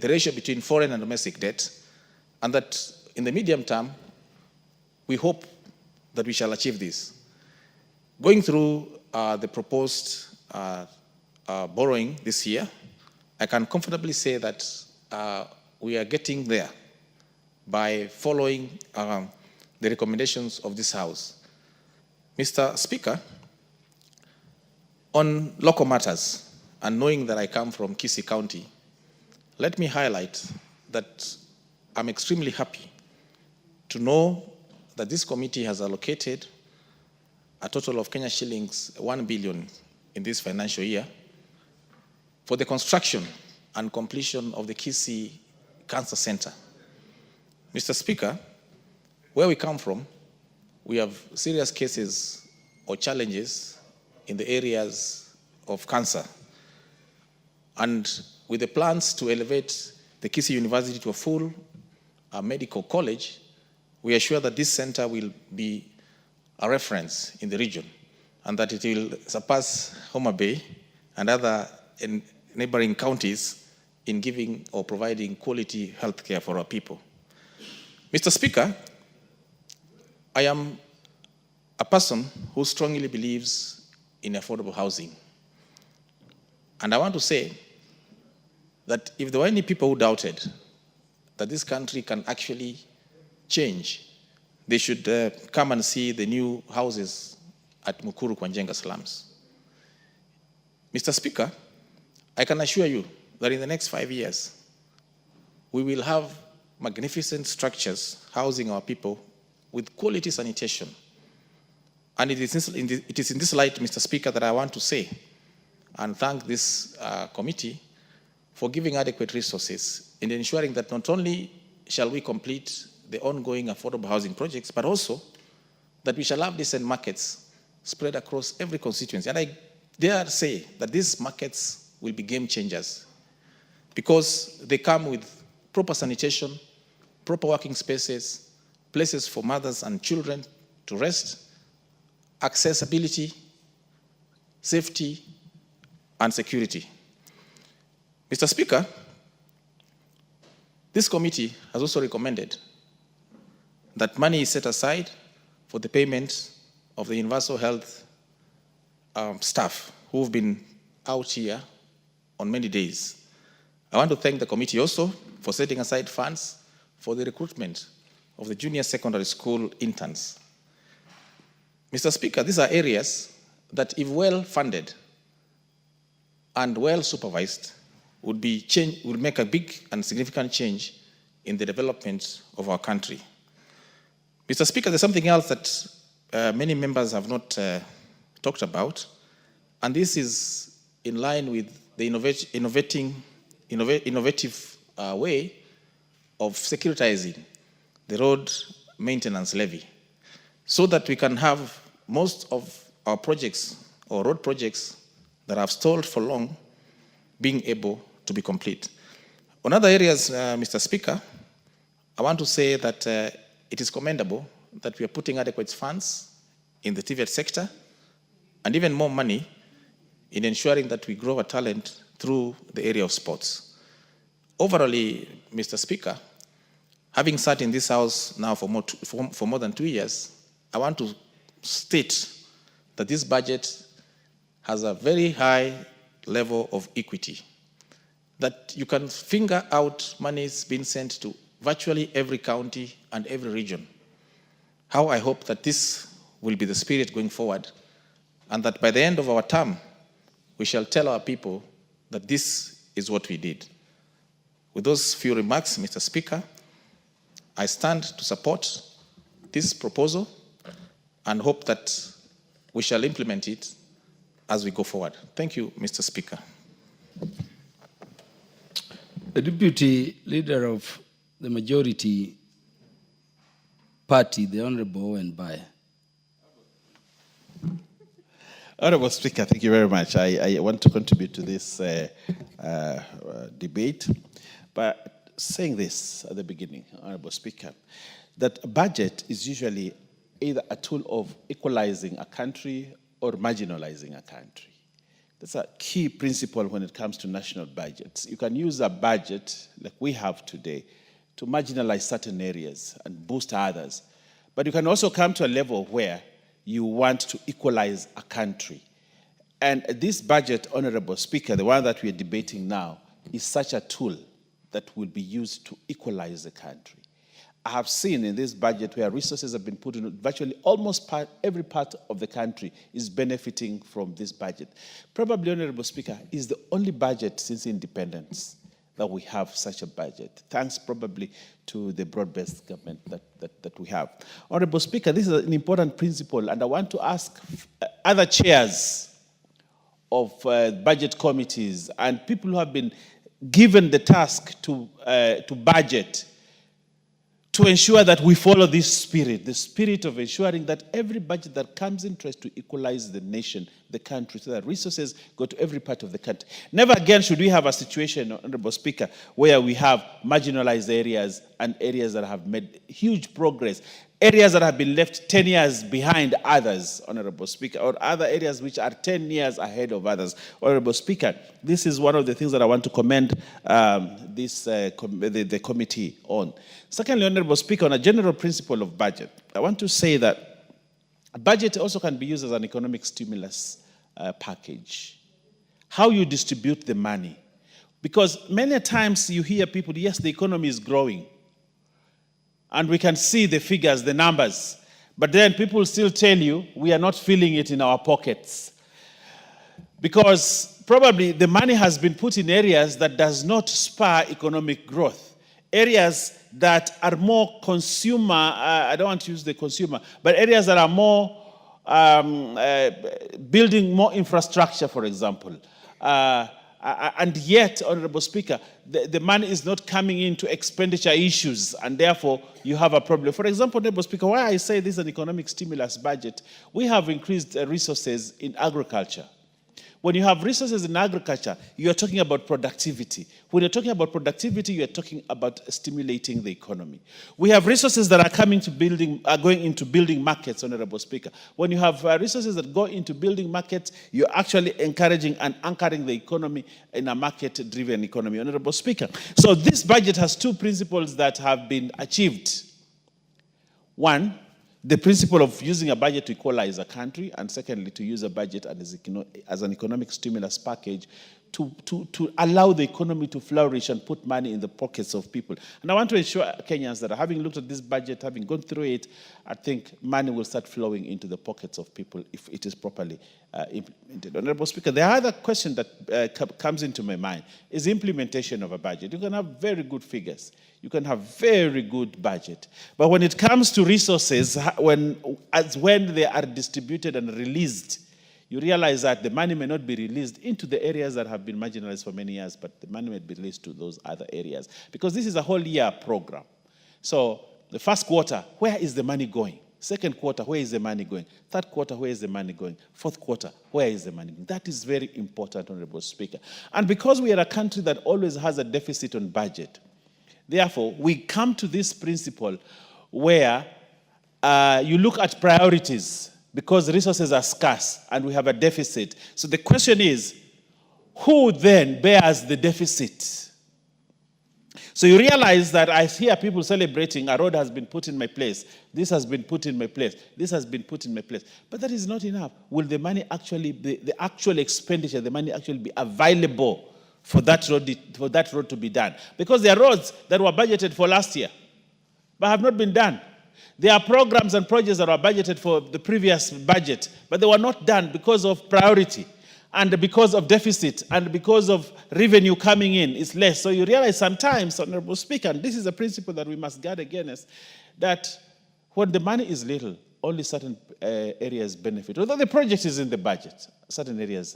ratio between foreign and domestic debt, and that in the medium term, we hope that we shall achieve this. Going through the proposed borrowing this year, I can comfortably say that we are getting there by following the recommendations of this House. Mr. Speaker, on local matters, and knowing that I come from Kisii County, let me highlight that I'm extremely happy to know that this committee has allocated a total of Kenya shillings 1 billion in this financial year for the construction and completion of the Kisii Cancer Center. Mr. Speaker, where we come from, we have serious cases or challenges in the areas of cancer. And with the plans to elevate the Kisii University to a full medical college, we are sure that this center will be a reference in the region and that it will surpass Homa Bay and other neighboring counties in giving or providing quality health care for our people. Mr. Speaker, I am a person who strongly believes in affordable housing. And I want to say that if there were any people who doubted that this country can actually change, they should come and see the new houses at Mukuru Kwanjenga slums. Mr. Speaker, I can assure you that in the next 5 years, we will have magnificent structures housing our people with quality sanitation. And it is in this light, Mr. Speaker, that I want to say and thank this committee for giving adequate resources in ensuring that not only shall we complete the ongoing affordable housing projects, but also that we shall have decent markets spread across every constituency. And I dare say that these markets will be game changers because they come with proper sanitation, proper working spaces, places for mothers and children to rest, accessibility, safety, and security. Mr. Speaker, this committee has also recommended that money is set aside for the payment of the universal health staff who have been out here on many days. I want to thank the committee also for setting aside funds for the recruitment of the junior secondary school interns. Mr. Speaker, these are areas that, if well funded and well supervised, would make a big and significant change in the development of our country. Mr. Speaker, there's something else that many members have not talked about, and this is in line with the innovative way of securitizing the road maintenance levy, so that we can have most of our projects or road projects that have stalled for long being able to be complete. On other areas, Mr. Speaker, I want to say that it is commendable that we are putting adequate funds in the TVET sector and even more money in ensuring that we grow our talent through the area of sports. Overall, Mr. Speaker, having sat in this house now for more than 2 years, I want to state that this budget has a very high level of equity, that you can finger out monies being sent to virtually every county and every region. How I hope that this will be the spirit going forward, and that by the end of our term, we shall tell our people that this is what we did. With those few remarks, Mr. Speaker, I stand to support this proposal and hope that we shall implement it as we go forward. Thank you, Mr. Speaker. The Deputy Leader of the Majority Party, the Honorable Owen Baya. Honorable Speaker, thank you very much. I want to contribute to this debate by saying this at the beginning, Honorable Speaker, that a budget is usually either a tool of equalizing a country or marginalizing a country. That's a key principle when it comes to national budgets. You can use a budget like we have today to marginalize certain areas and boost others. But you can also come to a level where you want to equalize a country. And this budget, Honorable Speaker, the one that we are debating now, is such a tool that will be used to equalize the country. I have seen in this budget where resources have been put in, virtually almost every part of the country is benefiting from this budget. Probably, Honorable Speaker, is the only budget since independence that we have such a budget, thanks probably to the broad-based government that we have. Honorable Speaker, this is an important principle, and I want to ask other chairs of budget committees and people who have been given the task to budget to ensure that we follow this spirit, the spirit of ensuring that every budget that comes in tries to equalize the nation, the country, so that resources go to every part of the country. Never again should we have a situation, Honorable Speaker, where we have marginalized areas and areas that have made huge progress, areas that have been left 10 years behind others, Honorable Speaker, or other areas which are 10 years ahead of others. Honorable Speaker, this is one of the things that I want to commend the committee on. Secondly, Honorable Speaker, on a general principle of budget, I want to say that a budget also can be used as an economic stimulus package. How you distribute the money. Because many times you hear people, yes, the economy is growing, and we can see the figures, the numbers. But then people still tell you, we are not feeling it in our pockets. Because probably the money has been put in areas that does not spur economic growth. Areas that are more consumer, I don't want to use the consumer, but areas that are more building more infrastructure, for example. And yet, Honorable Speaker, the money is not coming into expenditure issues, and therefore you have a problem. For example, Honorable Speaker, why I say this is an economic stimulus budget, we have increased resources in agriculture. When you have resources in agriculture, you are talking about productivity. When you're talking about productivity, you are talking about stimulating the economy. We have resources that are coming to building, are going into building markets, Honorable Speaker. When you have resources that go into building markets, you're actually encouraging and anchoring the economy in a market-driven economy, Honorable Speaker. So this budget has two principles that have been achieved. One, the principle of using a budget to equalize a country, and secondly, to use a budget as an economic stimulus package to allow the economy to flourish and put money in the pockets of people. And I want to assure Kenyans that having looked at this budget, having gone through it, I think money will start flowing into the pockets of people if it is properly implemented. Honorable Speaker, the other question that comes into my mind is implementation of a budget. You can have very good figures. You can have very good budget. But when it comes to resources, when they are distributed and released, you realize that the money may not be released into the areas that have been marginalized for many years, but the money may be released to those other areas. Because this is a whole year program. So the first quarter, where is the money going? Second quarter, where is the money going? Third quarter, where is the money going? Fourth quarter, where is the money going? That is very important, Honorable Speaker. And because we are a country that always has a deficit on budget, therefore, we come to this principle where you look at priorities because resources are scarce and we have a deficit. So the question is, who then bears the deficit? So you realize that I hear people celebrating, a road has been put in my place, this has been put in my place, this has been put in my place. But that is not enough. Will the money actually, the actual expenditure, the money actually be available for that road to be done? Because there are roads that were budgeted for last year, but have not been done. There are programs and projects that were budgeted for the previous budget, but they were not done because of priority and because of deficit and because of revenue coming in is less. So you realize sometimes, Honorable Speaker, and this is a principle that we must guard against, that when the money is little, only certain areas benefit. Although the project is in the budget, certain areas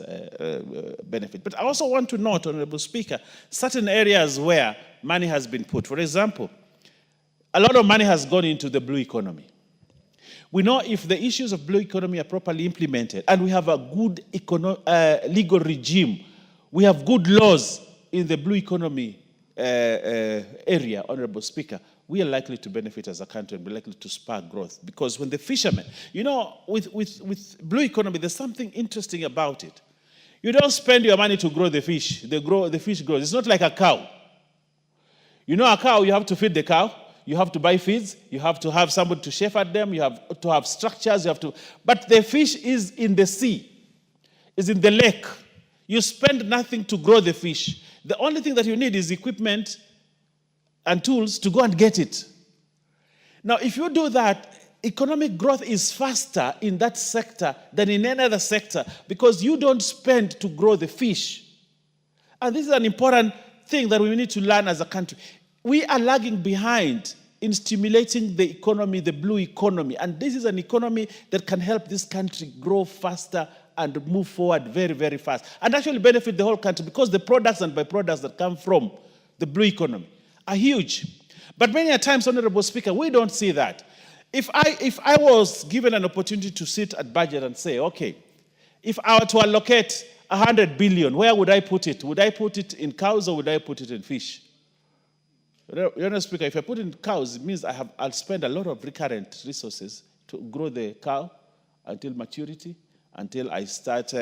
benefit. But I also want to note, Honorable Speaker, certain areas where money has been put. For example, a lot of money has gone into the blue economy. We know if the issues of blue economy are properly implemented and we have a good legal regime, we have good laws in the blue economy area, Honorable Speaker, we are likely to benefit as a country and we're likely to spark growth. Because when the fishermen, you know, with blue economy, there's something interesting about it. You don't spend your money to grow the fish. The fish grows. It's not like a cow. You know, a cow, you have to feed the cow. You have to buy feeds. You have to have somebody to shepherd them. You have to have structures. But the fish is in the sea, is in the lake. You spend nothing to grow the fish. The only thing that you need is equipment and tools to go and get it. Now, if you do that, economic growth is faster in that sector than in any other sector because you don't spend to grow the fish. And this is an important thing that we need to learn as a country. We are lagging behind in stimulating the economy, the blue economy. And this is an economy that can help this country grow faster and move forward very, very fast. And actually benefit the whole country because the products and byproducts that come from the blue economy are huge. But many a times, Honorable Speaker, we don't see that. If I was given an opportunity to sit at budget and say, okay, if I were to allocate 100 billion, where would I put it? Would I put it in cows or would I put it in fish? Honorable Speaker, if I put it in cows, it means I'll spend a lot of recurrent resources to grow the cow until maturity, until I start,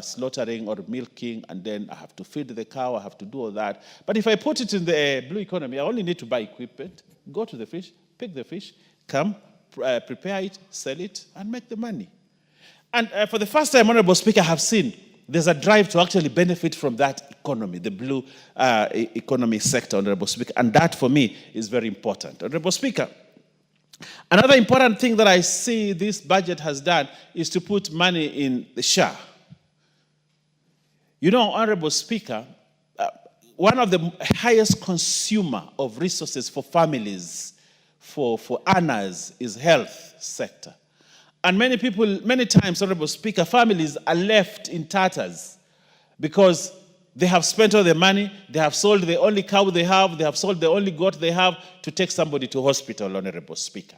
slaughtering or milking, and then I have to feed the cow, I have to do all that. But if I put it in the blue economy, I only need to buy equipment, go to the fish, pick the fish, come, prepare it, sell it, and make the money. And for the first time, Honorable Speaker, I have seen there's a drive to actually benefit from that economy, the blue economy sector, Honorable Speaker. And that, for me, is very important. Honorable Speaker, another important thing that I see this budget has done is to put money in the SHA. You know, Honorable Speaker, one of the highest consumer of resources for families, for earners, is health sector. And many times, Honorable Speaker, families are left in tatters because they have spent all their money, they have sold the only cow they have sold the only goat they have to take somebody to hospital, Honorable Speaker.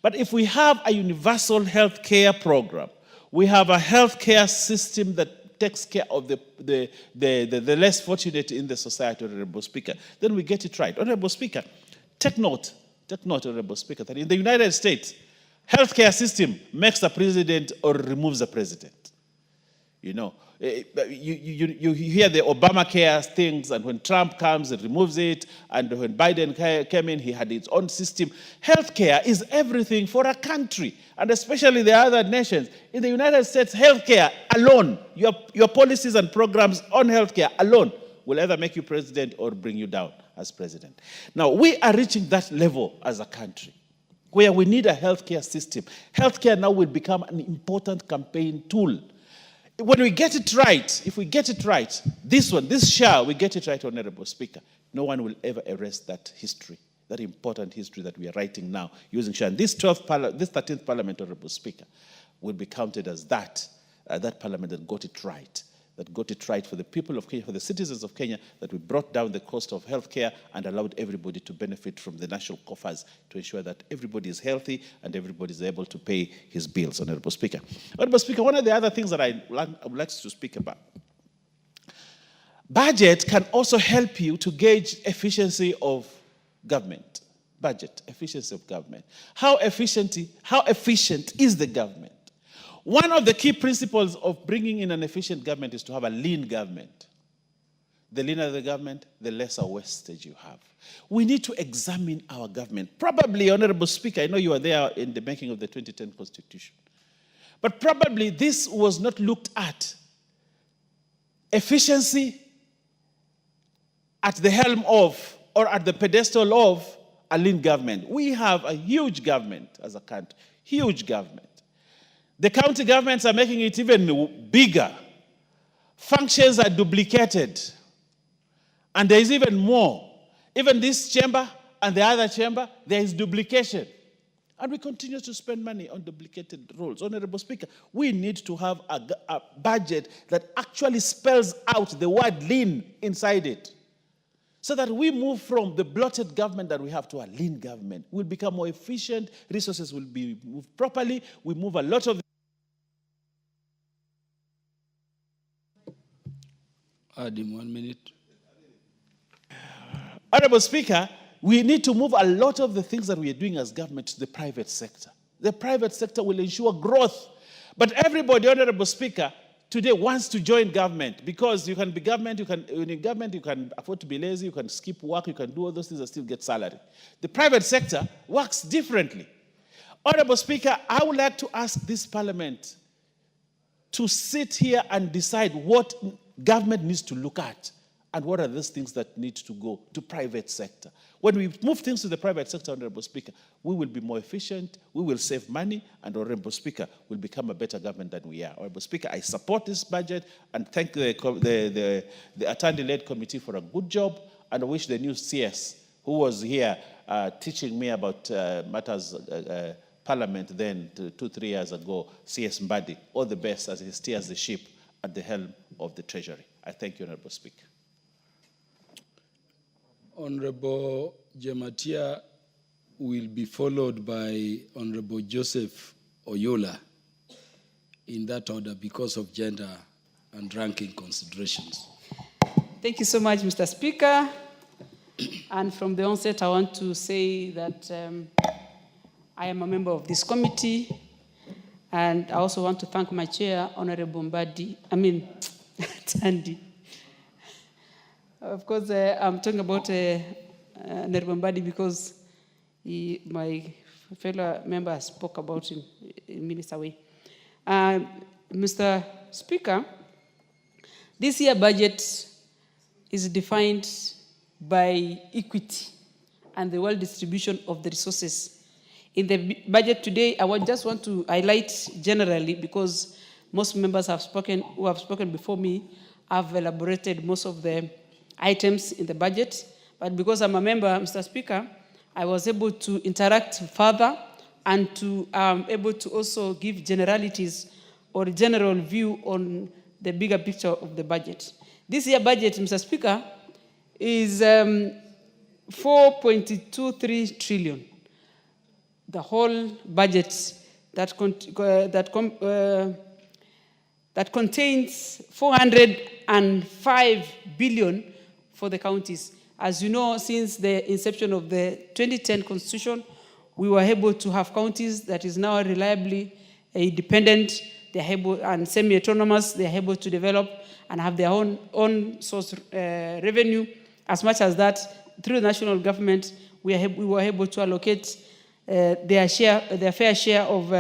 But if we have a universal health care program, we have a health care system that takes care of the less fortunate in the society, Honorable Speaker, then we get it right. Honorable Speaker, take note, Honorable Speaker, that in the United States, healthcare system makes the president or removes the president. You know, you hear the Obamacare things, and when Trump comes, it removes it, and when Biden came in, he had its own system. Healthcare is everything for a country, and especially the other nations. In the United States, healthcare alone, your policies and programs on healthcare alone will either make you president or bring you down as president. Now, we are reaching that level as a country, where we need a healthcare system. Healthcare now will become an important campaign tool. When we get it right, if we get it right, this SHA, we get it right, Honorable Speaker, no one will ever erase that history, that important history that we are writing now using SHA. And this 13th Parliament, Honorable Speaker, will be counted as that Parliament that got it right for the people of Kenya, for the citizens of Kenya, that we brought down the cost of healthcare and allowed everybody to benefit from the national coffers to ensure that everybody is healthy and everybody is able to pay his bills, Honorable Speaker. Honorable Speaker, one of the other things that I would like to speak about, budget can also help you to gauge efficiency of government. Budget, efficiency of government. How efficient is the government? One of the key principles of bringing in an efficient government is to have a lean government. The leaner the government, the lesser wastage you have. We need to examine our government. Probably, Honorable Speaker, I know you were there in the making of the 2010 Constitution, but probably this was not looked at. Efficiency at the helm of, or at the pedestal of, a lean government. We have a huge government as a country, huge government. The county governments are making it even bigger. Functions are duplicated. And there is even more. Even this chamber and the other chamber, there is duplication. And we continue to spend money on duplicated roles. Honorable Speaker, we need to have a budget that actually spells out the word lean inside it, so that we move from the bloated government that we have to a lean government. We'll become more efficient, resources will be moved properly, we move a lot of Adim, 1 minute. Honorable Speaker, we need to move a lot of the things that we are doing as government to the private sector. The private sector will ensure growth. But everybody, Honorable Speaker, today wants to join government because you can be government, in government you can afford to be lazy, you can skip work, you can do all those things and still get salary. The private sector works differently. Honorable Speaker, I would like to ask this Parliament to sit here and decide what government needs to look at And what are those things that need to go to private sector? When we move things to the private sector, Honorable Speaker, we will be more efficient, we will save money, and Honorable Speaker, will become a better government than we are. Honorable Speaker, I support this budget and thank the Attorney-led committee for a good job, and I wish the new CS, who was here teaching me about matters Parliament then 2-3 years ago, CS Mbadi, all the best as he steers the ship at the helm of the Treasury. I thank you, Honorable Speaker. Honorable Jematia will be followed by Honorable Joseph Oyola in that order because of gender and ranking considerations. Thank you so much, Mr. Speaker. And from the onset, I want to say that I am a member of this committee, and I also want to thank my chair, Honorable Tandy. Of course, I'm talking about Honorable Mbadi because my fellow member spoke about him in minutes away. Mr. Speaker, this year's budget is defined by equity and the well distribution of the resources. In the budget today, just want to highlight generally, because most members who have spoken before me have elaborated most of the items in the budget. But because I'm a member, Mr. Speaker, I was able to interact further and to able to also give generalities or a general view on the bigger picture of the budget. This year's budget, Mr. Speaker, is 4.23 trillion. The whole budget that contains 405 billion for the counties. As you know, since the inception of the 2010 Constitution, we were able to have counties that is now reliably independent, they're able, and semi-autonomous, they're able to develop and have their own source revenue. As much as that, through the national government, we were able to allocate their fair share of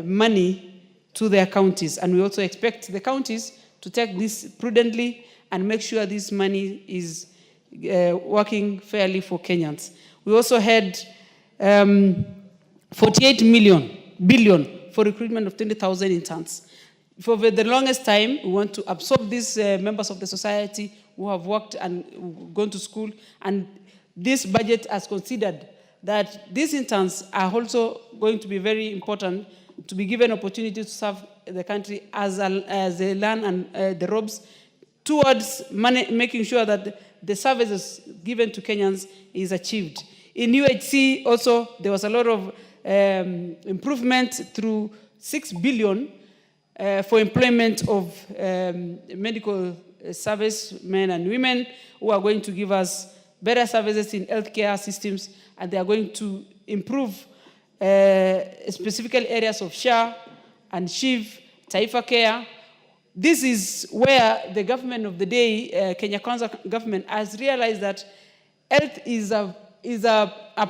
money to their counties. And we also expect the counties to take this prudently and make sure this money is working fairly for Kenyans. We also had 48 billion for recruitment of 20,000 interns. For the longest time, we want to absorb these members of the society who have worked and gone to school, and this budget has considered that these interns are also going to be very important to be given opportunity to serve the country as they learn and the ropes towards making sure that the services given to Kenyans is achieved. In UHC also, there was a lot of improvement through 6 billion for employment of medical service men and women who are going to give us better services in healthcare systems, and they are going to improve specific areas of SHA and SHIV, Taifa Care. This is where the government of the day, Kenya Kwanza government, has realized that health is a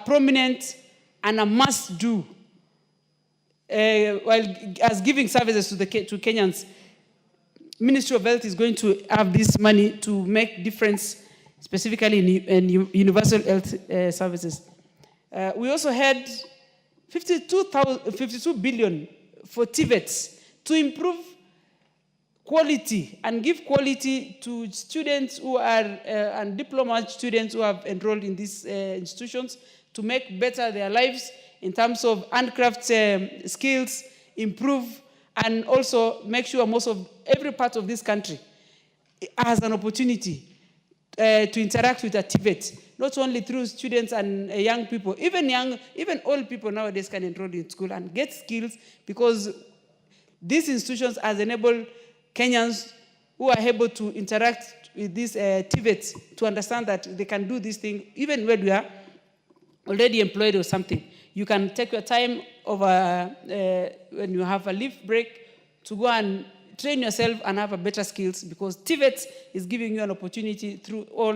prominent and a must-do while as giving services to Kenyans. Ministry of Health is going to have this money to make difference, specifically in universal health services. We also had 52 billion for TVETs to improve quality and give quality to students who are and diploma students who have enrolled in these institutions, to make better their lives in terms of handcraft skills, improve, and also make sure most of every part of this country has an opportunity to interact with a TVET, not only through students and young people, even old people nowadays can enroll in school and get skills, because these institutions has enabled Kenyans who are able to interact with these TVETs to understand that they can do this thing even when we are already employed or something. You can take your time over when you have a leave break to go and train yourself and have a better skills, because TVET is giving you an opportunity through all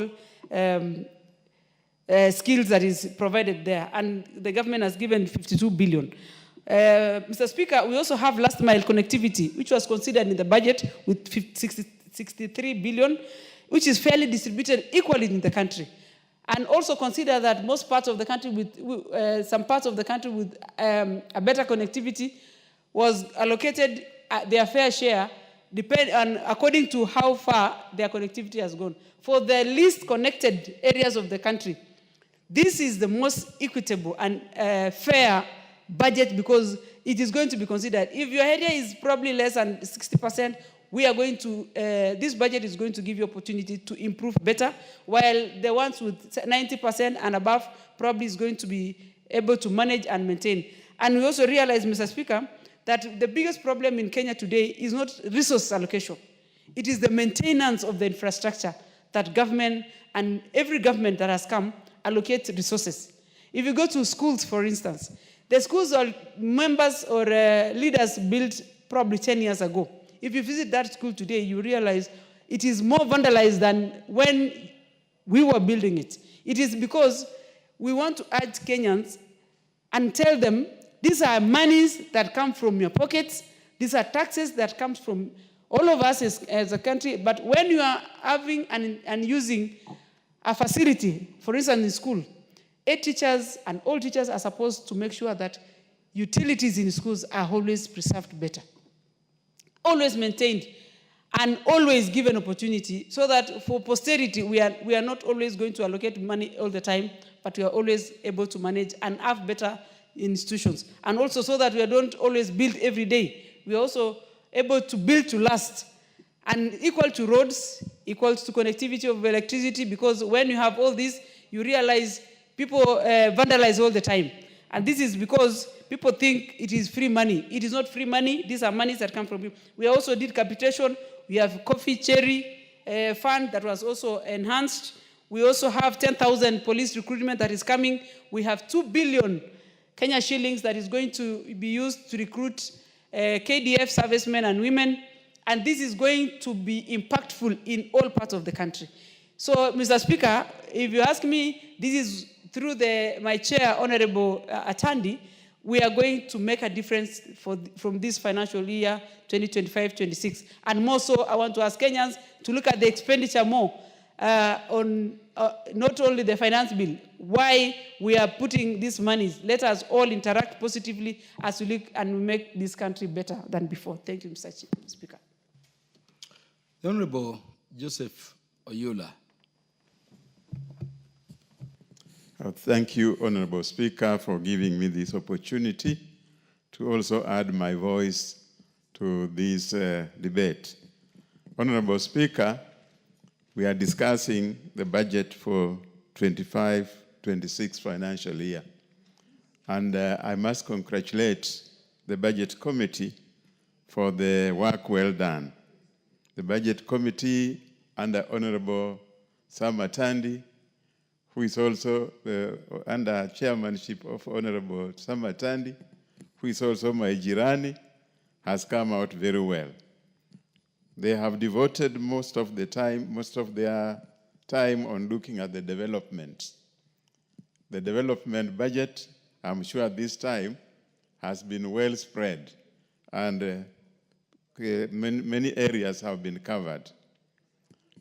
skills that is provided there. And the government has given 52 billion. Mr. Speaker, we also have last mile connectivity, which was considered in the budget with 63 billion. which is fairly distributed equally in the country. And also consider that most parts of the country, some parts of the country with a better connectivity was allocated their fair share according to how far their connectivity has gone. For the least connected areas of the country, this is the most equitable and fair budget because it is going to be considered. If your area is probably less than 60%, this budget is going to give you opportunity to improve better, while the ones with 90% and above probably is going to be able to manage and maintain. And we also realize, Mr. Speaker, that the biggest problem in Kenya today is not resource allocation. It is the maintenance of the infrastructure that government and every government that has come allocate resources. If you go to schools, for instance, the schools are members or leaders built probably 10 years ago. If you visit that school today, you realize it is more vandalized than when we were building it. It is because we want to urge Kenyans and tell them, these are monies that come from your pockets, these are taxes that come from all of us as a country, but when you are having and using a facility, for instance in school, 8 teachers and all teachers are supposed to make sure that utilities in schools are always preserved better, always maintained, and always given opportunity so that for posterity, we are not always going to allocate money all the time, but we are always able to manage and have better institutions. And also so that we don't always build every day. We are also able to build to last. And equal to roads, equal to connectivity of electricity, because when you have all this, you realize people vandalize all the time. And this is because people think it is free money. It is not free money. These are monies that come from people. We also did capitation. We have coffee cherry fund that was also enhanced. We also have 10,000 police recruitment that is coming. We have 2 billion Kenya shillings that is going to be used to recruit KDF servicemen and women. And this is going to be impactful in all parts of the country. So, Mr. Speaker, if you ask me, this is through my chair, Honorable Atandi, we are going to make a difference from this financial year, 2025-26. And more so, I want to ask Kenyans to look at the expenditure more on not only the finance bill, why we are putting these monies. Let us all interact positively as we look and we make this country better than before. Thank you, Mr. Speaker. The Honorable Joseph Oyula. Thank you, Honorable Speaker, for giving me this opportunity to also add my voice to this debate. Honorable Speaker, we are discussing the budget for 25-26 financial year. And I must congratulate the Budget Committee for the work well done. The Budget Committee under Honorable Sam Atandi, who is also under chairmanship of Honorable Sam Atandi, who is also my jirani, has come out very well. They have devoted most of their time on looking at the development. The development budget, I'm sure this time, has been well spread, and many areas have been covered.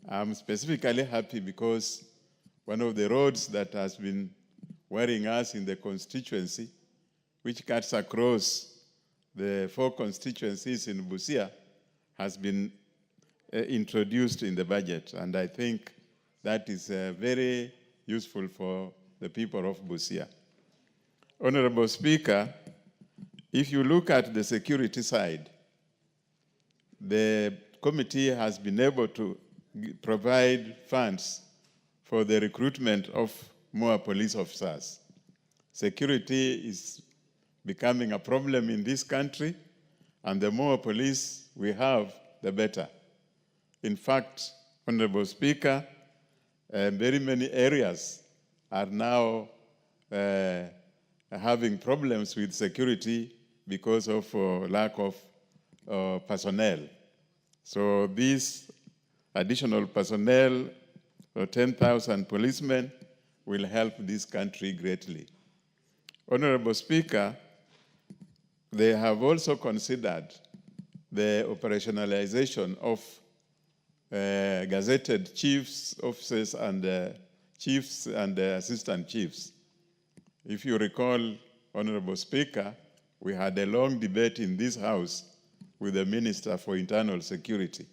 I'm specifically happy because one of the roads that has been worrying us in the constituency, which cuts across the 4 constituencies in Busia, has been introduced in the budget. And I think that is very useful for the people of Busia. Honorable Speaker, if you look at the security side, the committee has been able to provide funds for the recruitment of more police officers. Security is becoming a problem in this country, and the more police we have, the better. In fact, Honorable Speaker, very many areas are now having problems with security because of lack of personnel. So these additional personnel, 10,000 policemen, will help this country greatly. Honorable Speaker, they have also considered the operationalization of gazetted chiefs, officers, and chiefs and assistant chiefs. If you recall, Honorable Speaker, we had a long debate in this House with the Minister for Internal Security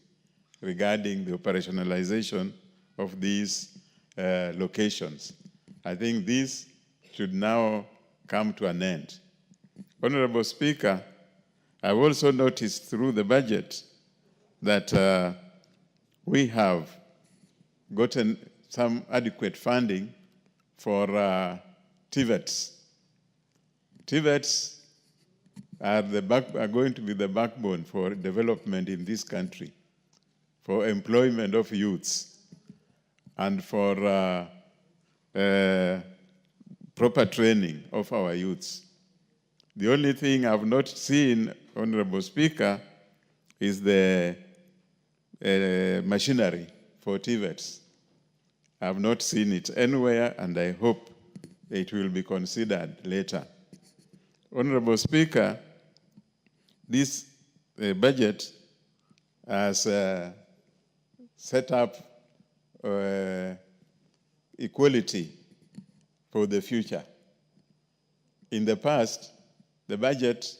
regarding the operationalization of these locations. I think this should now come to an end. Honorable Speaker, I've also noticed through the budget that we have gotten some adequate funding for TVETs. TVETs are going to be the backbone for development in this country, for employment of youths, and for proper training of our youths. The only thing I've not seen, Honorable Speaker, is the machinery for TVETs. I've not seen it anywhere, and I hope it will be considered later. Honorable Speaker, this budget has set up equality for the future. In the past, the budget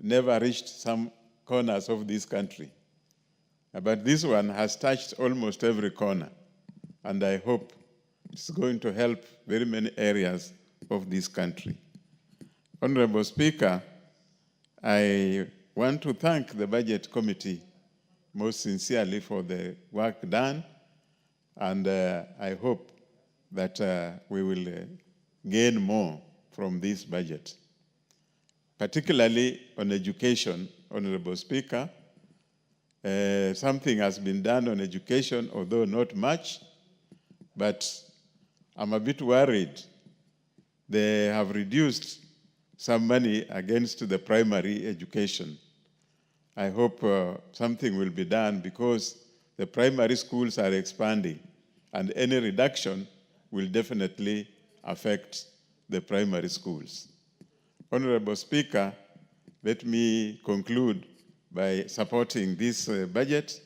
never reached some corners of this country. But this one has touched almost every corner. And I hope it's going to help very many areas of this country. Honorable Speaker, I want to thank the Budget Committee most sincerely for the work done. And I hope that we will gain more from this budget. Particularly on education, Honorable Speaker, something has been done on education, although not much, but I'm a bit worried. They have reduced some money against the primary education. I hope something will be done because the primary schools are expanding, and any reduction will definitely affect the primary schools. Honorable Speaker, let me conclude by supporting this budget,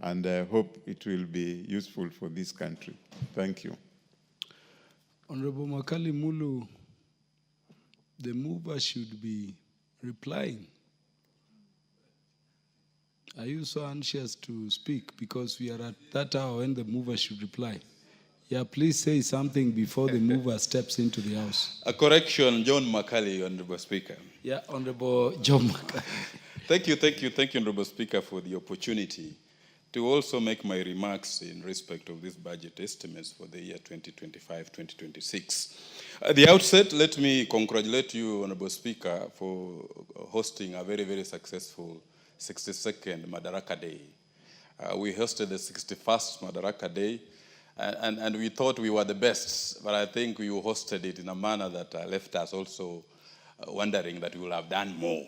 and I hope it will be useful for this country. Thank you. Honorable Makali Mulu, the mover should be replying. Are you so anxious to speak? Because we are at that hour when the mover should reply. Yeah, please say something before the mover steps into the House. A correction, John Makali, Honorable Speaker. Yeah, Honorable John Makali. Thank you, Honorable Speaker, for the opportunity to also make my remarks in respect of this budget estimates for the year 2025-2026. At the outset, let me congratulate you, Honorable Speaker, for hosting a very, very successful 62nd Madaraka Day. We hosted the 61st Madaraka Day, and we thought we were the best, but I think you hosted it in a manner that left us also wondering that we will have done more.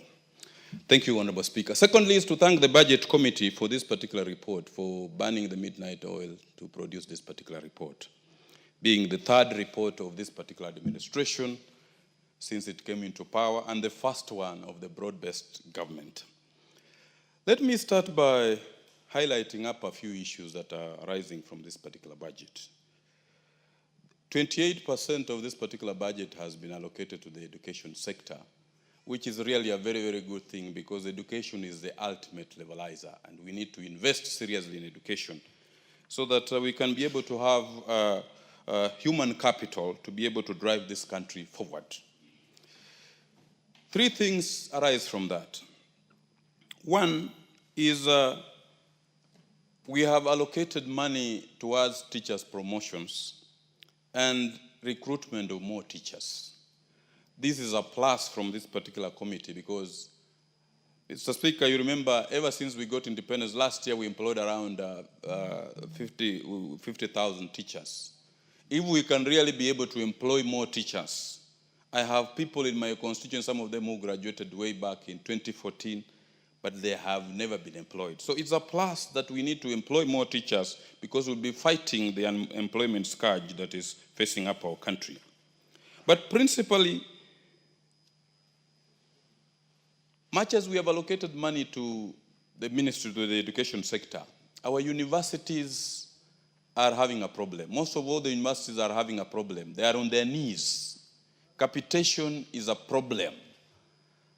Thank you, Honorable Speaker. Secondly, is to thank the Budget Committee for this particular report, for burning the midnight oil to produce this particular report, being the third report of this particular administration since it came into power, and the first one of the broad-based government. Let me start by highlighting up a few issues that are arising from this particular budget. 28% of this particular budget has been allocated to the education sector, which is really a very, very good thing because education is the ultimate levelizer, and we need to invest seriously in education so that we can be able to have human capital to be able to drive this country forward. Three things arise from that. One is we have allocated money towards teachers' promotions and recruitment of more teachers. This is a plus from this particular committee because, Mr. Speaker, you remember ever since we got independence, last year we employed around 50,000 teachers. If we can really be able to employ more teachers, I have people in my constituency, some of them who graduated way back in 2014, but they have never been employed. So it's a plus that we need to employ more teachers because we'll be fighting the unemployment scourge that is facing up our country. But principally, much as we have allocated money to the ministry, to the education sector, our universities are having a problem. Most of all the universities are having a problem. They are on their knees. Capitation is a problem.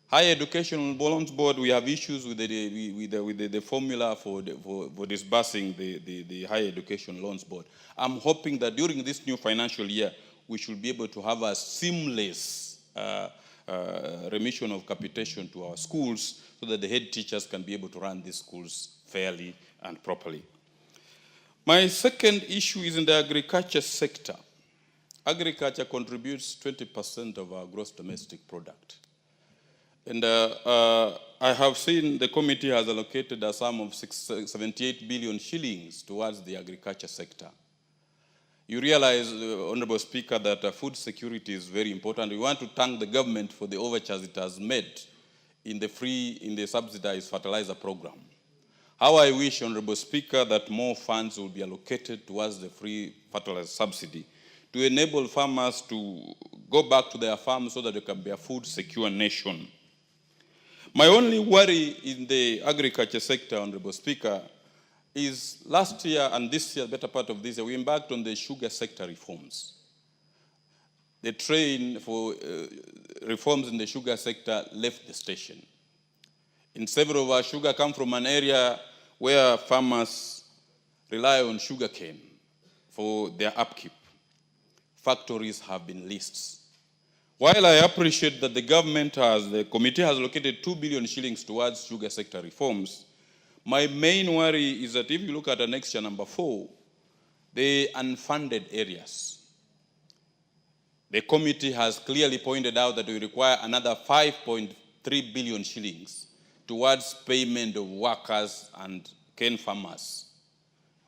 Higher Education Loans Board, we have issues with the formula for disbursing the Higher Education Loans Board. I'm hoping that during this new financial year, we should be able to have a seamless remission of capitation to our schools so that the head teachers can be able to run these schools fairly and properly. My second issue is in the agriculture sector. Agriculture contributes 20% of our gross domestic product. And I have seen the committee has allocated a sum of 78 billion shillings towards the agriculture sector. You realize, Honorable Speaker, that food security is very important. We want to thank the government for the overtures it has made in the subsidized fertilizer program. How I wish, Honorable Speaker, that more funds will be allocated towards the free fertilizer subsidy to enable farmers to go back to their farms so that they can be a food secure nation. My only worry in the agriculture sector, Honorable Speaker, is last year and this year, better part of this year, we embarked on the sugar sector reforms. The train for reforms in the sugar sector left the station. In several of our sugar come from an area where farmers rely on sugarcane for their upkeep. Factories have been leased. While I appreciate that the committee has allocated 2 billion shillings towards sugar sector reforms, my main worry is that if you look at annexure number 4, the unfunded areas. The committee has clearly pointed out that we require another 5.3 billion shillings towards payment of workers and cane farmers.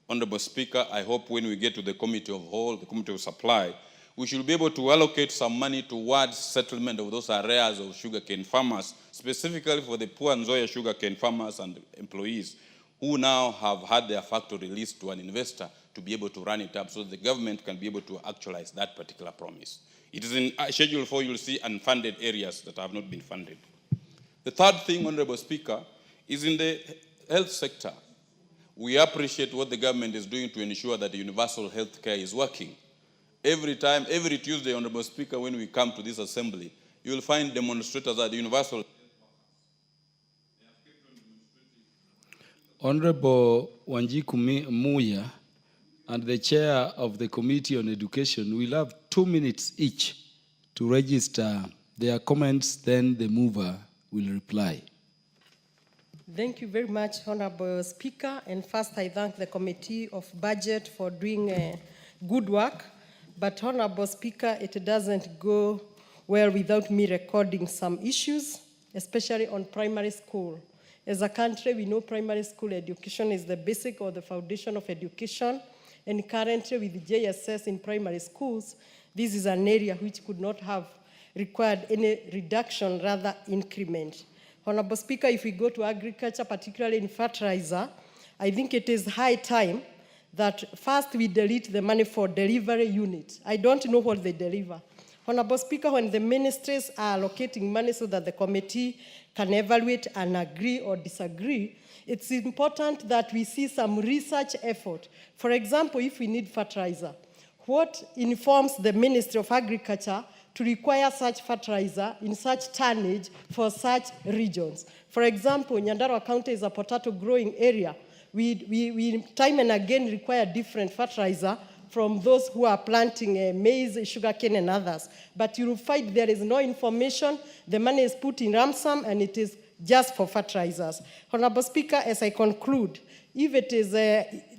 Honorable Speaker, I hope when we get to the Committee of Whole, the Committee of Supply, we should be able to allocate some money towards settlement of those areas of sugarcane farmers, specifically for the poor Nzoia sugarcane farmers and employees who now have had their factory leased to an investor to be able to run it up so that the government can be able to actualize that particular promise. It is in Schedule 4, you'll see unfunded areas that have not been funded. The third thing, Honorable Speaker, is in the health sector. We appreciate what the government is doing to ensure that the universal health care is working. Every Tuesday, Honorable Speaker, when we come to this assembly, you will find demonstrators at the universal. Honorable Wanjiku Muya and the chair of the Committee on Education will have 2 minutes each to register their comments, then the mover will reply. Thank you very much, Honorable Speaker. And first, I thank the Committee of Budget for doing good work. But, Honorable Speaker, it doesn't go well without me recording some issues, especially on primary school. As a country, we know primary school education is the basic or the foundation of education. And currently, with JSS in primary schools, this is an area which could not have required any reduction, rather increment. Honorable Speaker, if we go to agriculture, particularly in fertilizer, I think it is high time that first we delete the money for delivery unit. I don't know what they deliver. Honorable Speaker, when the ministries are allocating money so that the committee can evaluate and agree or disagree, it's important that we see some research effort. For example, if we need fertilizer, what informs the Ministry of Agriculture to require such fertilizer in such tonnage for such regions? For example, Nyandarua County is a potato growing area. We time and again require different fertilizer from those who are planting maize, sugarcane, and others. But you will find there is no information. The money is put in ransom, and it is just for fertilizers. Honorable Speaker, as I conclude, if it is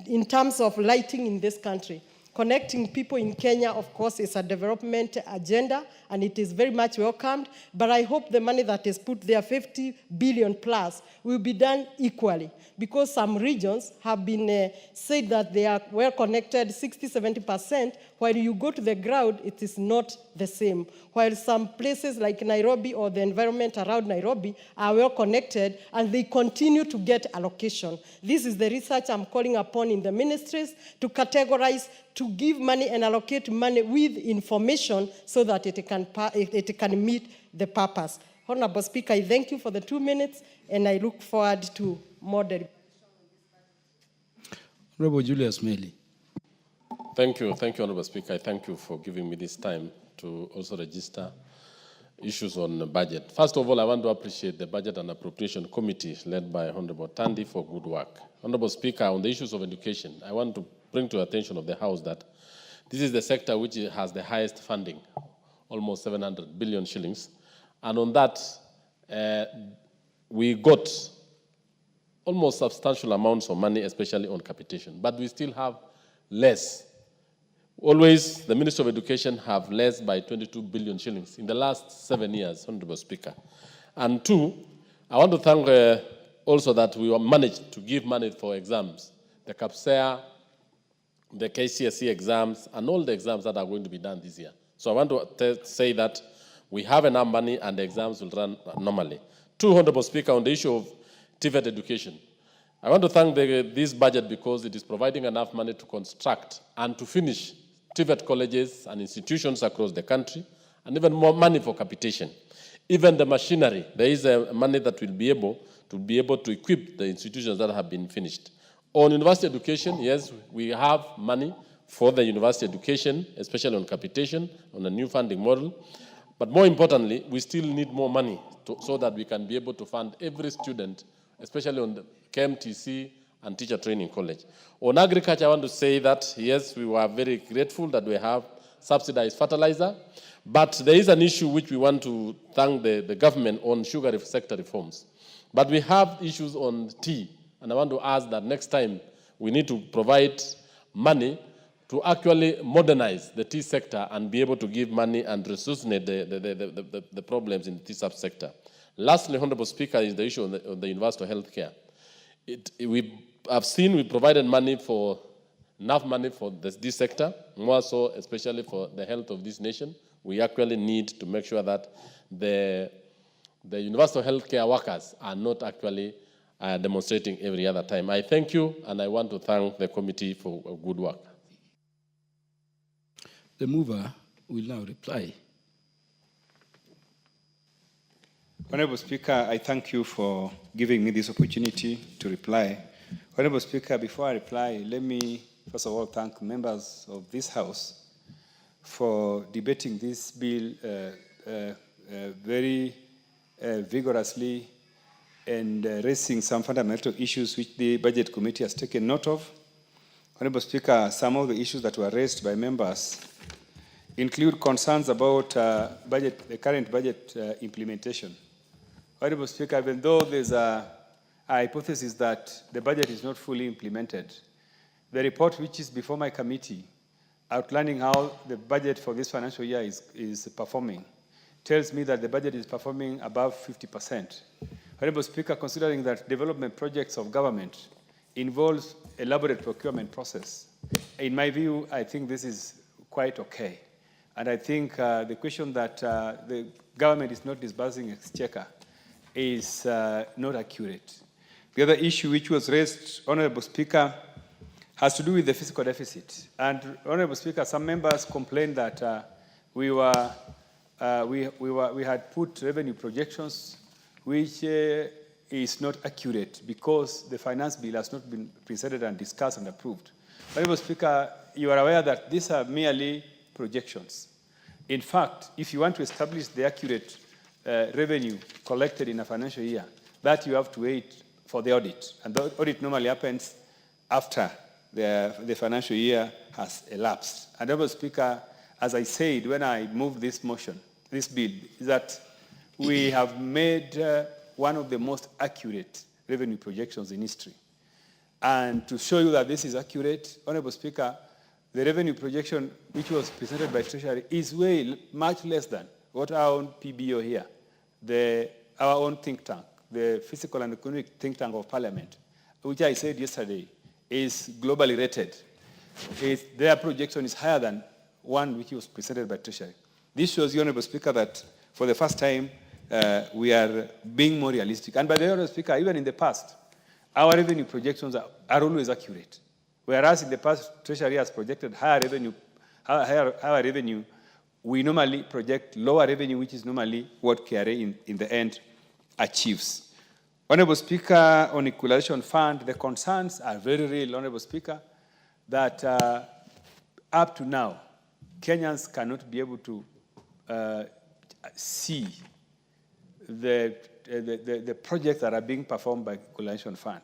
in terms of lighting in this country, connecting people in Kenya, of course, is a development agenda, and it is very much welcomed. But I hope the money that is put there, 50 billion plus, will be done equally, because some regions have been said that they are well connected, 60-70%, while you go to the ground, it is not the same. While some places like Nairobi or the environment around Nairobi are well connected, and they continue to get allocation. This is the research I'm calling upon in the ministries to categorize, to give money and allocate money with information so that it can meet the purpose. Honorable Speaker, I thank you for the 2 minutes, and I look forward to more deliberation. Honorable Julius Meli. Thank you, Honorable Speaker. I thank you for giving me this time to also register issues on the budget. First of all, I want to appreciate the Budget and Appropriation Committee led by Honorable Tandy for good work. Honorable Speaker, on the issues of education, I want to bring to the attention of the House that this is the sector which has the highest funding, almost 700 billion shillings. And on that, we got almost substantial amounts of money, especially on capitation, but we still have less. Always, the Ministry of Education have less by 22 billion shillings in the last 7 years, Honorable Speaker. And two, I want to thank also that we managed to give money for exams, the CAPSEA, the KCSE exams, and all the exams that are going to be done this year. So I want to say that we have enough money and the exams will run normally. Two, Honorable Speaker, on the issue of TVET education, I want to thank this budget because it is providing enough money to construct and to finish TVET colleges and institutions across the country, and even more money for capitation. Even the machinery, there is money that will be able to equip the institutions that have been finished. On university education, yes, we have money for the university education, especially on capitation, on a new funding model. But more importantly, we still need more money so that we can be able to fund every student, especially on the KMTC and Teacher Training College. On agriculture, I want to say that, yes, we were very grateful that we have subsidized fertilizer, but there is an issue which we want to thank the government on sugar sector reforms. But we have issues on tea, and I want to ask that next time we need to provide money to actually modernize the tea sector and be able to give money and resuscitate the problems in the tea subsector. Lastly, Honorable Speaker, is the issue on the universal health care. We provided enough money for this sector, more so especially for the health of this nation. We actually need to make sure that the universal health care workers are not actually demonstrating every other time. I thank you, and I want to thank the committee for good work. The mover will now reply. Honorable Speaker, I thank you for giving me this opportunity to reply. Honorable Speaker, before I reply, let me first of all thank members of this House for debating this bill very vigorously and raising some fundamental issues which the Budget Committee has taken note of. Honorable Speaker, some of the issues that were raised by members include concerns about the current budget implementation. Honorable Speaker, even though there's a hypothesis that the budget is not fully implemented, the report which is before my committee outlining how the budget for this financial year is performing tells me that the budget is performing above 50%. Honorable Speaker, considering that development projects of government involves elaborate procurement process, in my view, I think this is quite okay. And I think the question that the government is not disbursing exchequer is not accurate. The other issue which was raised, Honorable Speaker, has to do with the fiscal deficit. And Honorable Speaker, some members complained that we had put revenue projections which is not accurate because the finance bill has not been presented and discussed and approved. Honorable Speaker, you are aware that these are merely projections. In fact, if you want to establish the accurate revenue collected in a financial year, that you have to wait for the audit. And the audit normally happens after the financial year has elapsed. And Honorable Speaker, as I said when I moved this motion, this bill, is that we have made one of the most accurate revenue projections in history. And to show you that this is accurate, Honorable Speaker, the revenue projection which was presented by Treasury is much less than what our own PBO here, our own think tank, the Physical and Economic Think Tank of Parliament, which I said yesterday, is globally rated. Their projection is higher than one which was presented by Treasury. This shows you, Honorable Speaker, that for the first time, we are being more realistic. And by the way, Honorable Speaker, even in the past, our revenue projections are always accurate. Whereas in the past, Treasury has projected higher revenue, we normally project lower revenue, which is normally what KRA in the end achieves. Honorable Speaker, on equalization fund, the concerns are very real, Honorable Speaker. that up to now, Kenyans cannot be able to see the projects that are being performed by Coalition Fund.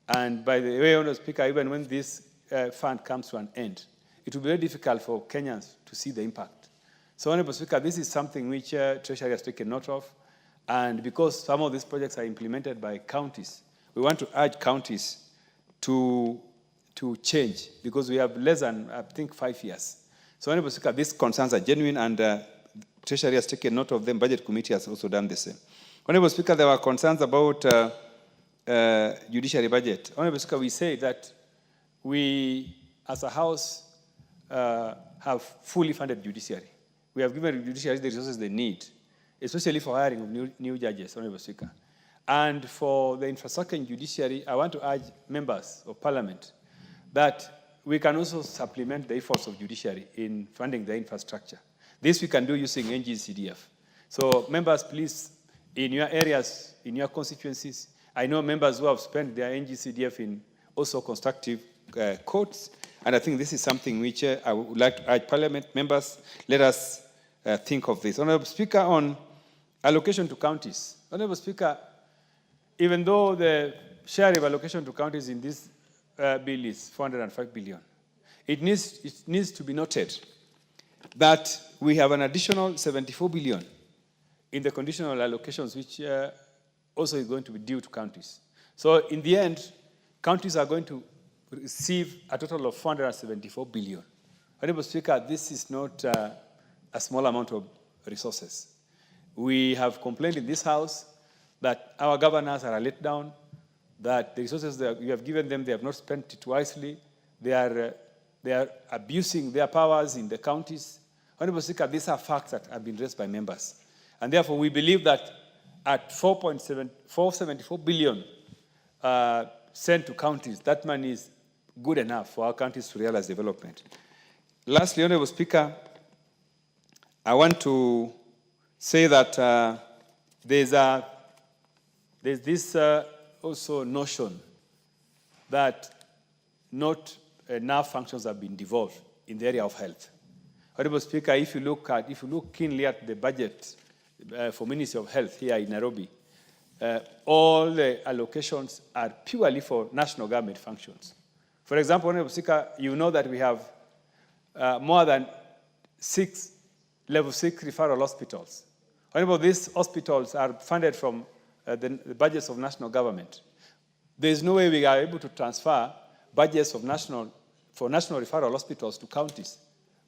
And by the way, Honourable Speaker, even when this fund comes to an end, it will be very difficult for Kenyans to see the impact. So, Honourable Speaker, this is something which Treasury has taken note of. And because some of these projects are implemented by counties, we want to urge counties to change, because we have less than, I think, 5 years. So, Honourable Speaker, these concerns are genuine, and Treasury has taken note of them. Budget Committee has also done the same. Honourable Speaker, there were concerns about judiciary budget. Honourable Speaker, we say that we, as a House, have fully funded judiciary. We have given judiciary the resources they need, especially for hiring of new judges, Honourable Speaker. And for the infrastructure in judiciary, I want to urge members of Parliament that we can also supplement the efforts of judiciary in funding the infrastructure. This we can do using NGCDF. So members, please, in your areas, in your constituencies, I know members who have spent their NGCDF in also constructive courts, and I think this is something which I would like to urge Parliament members, let us think of this. Honourable Speaker, on allocation to counties. Honourable Speaker, even though the share of allocation to counties in this bill is 405 billion, it needs to be noted that we have an additional 74 billion in the conditional allocations, which also is going to be due to counties. So in the end, counties are going to receive a total of 474 billion. Honourable Speaker, this is not a small amount of resources. We have complained in this House that our governors are let down, that the resources that we have given them, they have not spent it wisely. They are abusing their powers in the counties. Honourable Speaker, these are facts that have been raised by members. And therefore, we believe that at 474 billion sent to counties, that money is good enough for our counties to realize development. Lastly, Honourable Speaker, I want to say that there's this also notion that not enough functions have been devolved in the area of health. Honourable Speaker, if you look keenly at the budget for Ministry of Health here in Nairobi, all the allocations are purely for national government functions. For example, Honourable Speaker, you know that we have more than 6 level 6 referral hospitals. However, these hospitals are funded from the budgets of national government. There is no way we are able to transfer budgets of national referral hospitals to counties.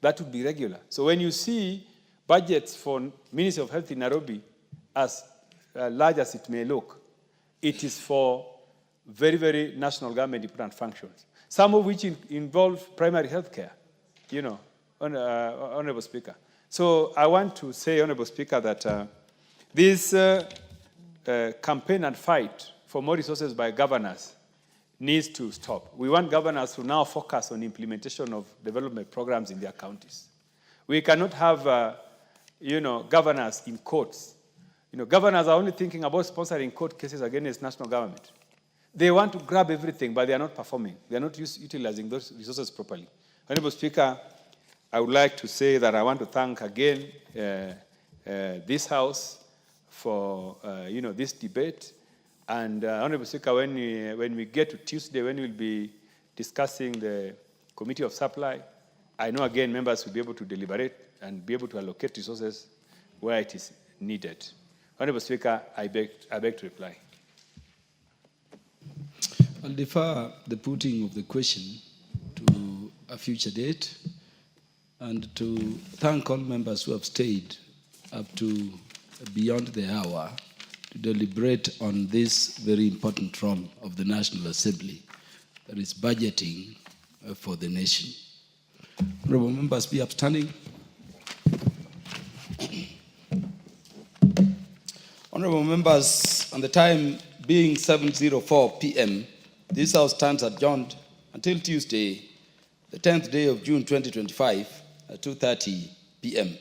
That would be regular. So when you see budgets for Ministry of Health in Nairobi, as large as it may look, it is for very, very national government important functions, some of which involve primary health care, you know, Honourable Speaker. So I want to say, Honourable Speaker, that this campaign and fight for more resources by governors needs to stop. We want governors to now focus on implementation of development programs in their counties. We cannot have, governors in courts. Governors are only thinking about sponsoring court cases against national government. They want to grab everything, but they are not performing. They are not utilizing those resources properly. Honourable Speaker, I would like to say that I want to thank again this House for this debate. And Honourable Speaker, when we get to Tuesday, when we'll be discussing the Committee of Supply, I know again members will be able to deliberate and be able to allocate resources where it is needed. Honourable Speaker, I beg to reply. I'll defer the putting of the question to a future date, and to thank all members who have stayed up to beyond the hour to deliberate on this very important role of the National Assembly, that is budgeting for the nation. Honourable members, be upstanding. Honourable members, on the time being 7:04 p.m., this House stands adjourned until Tuesday, the 10th day of June 2025 at 2:30 p.m.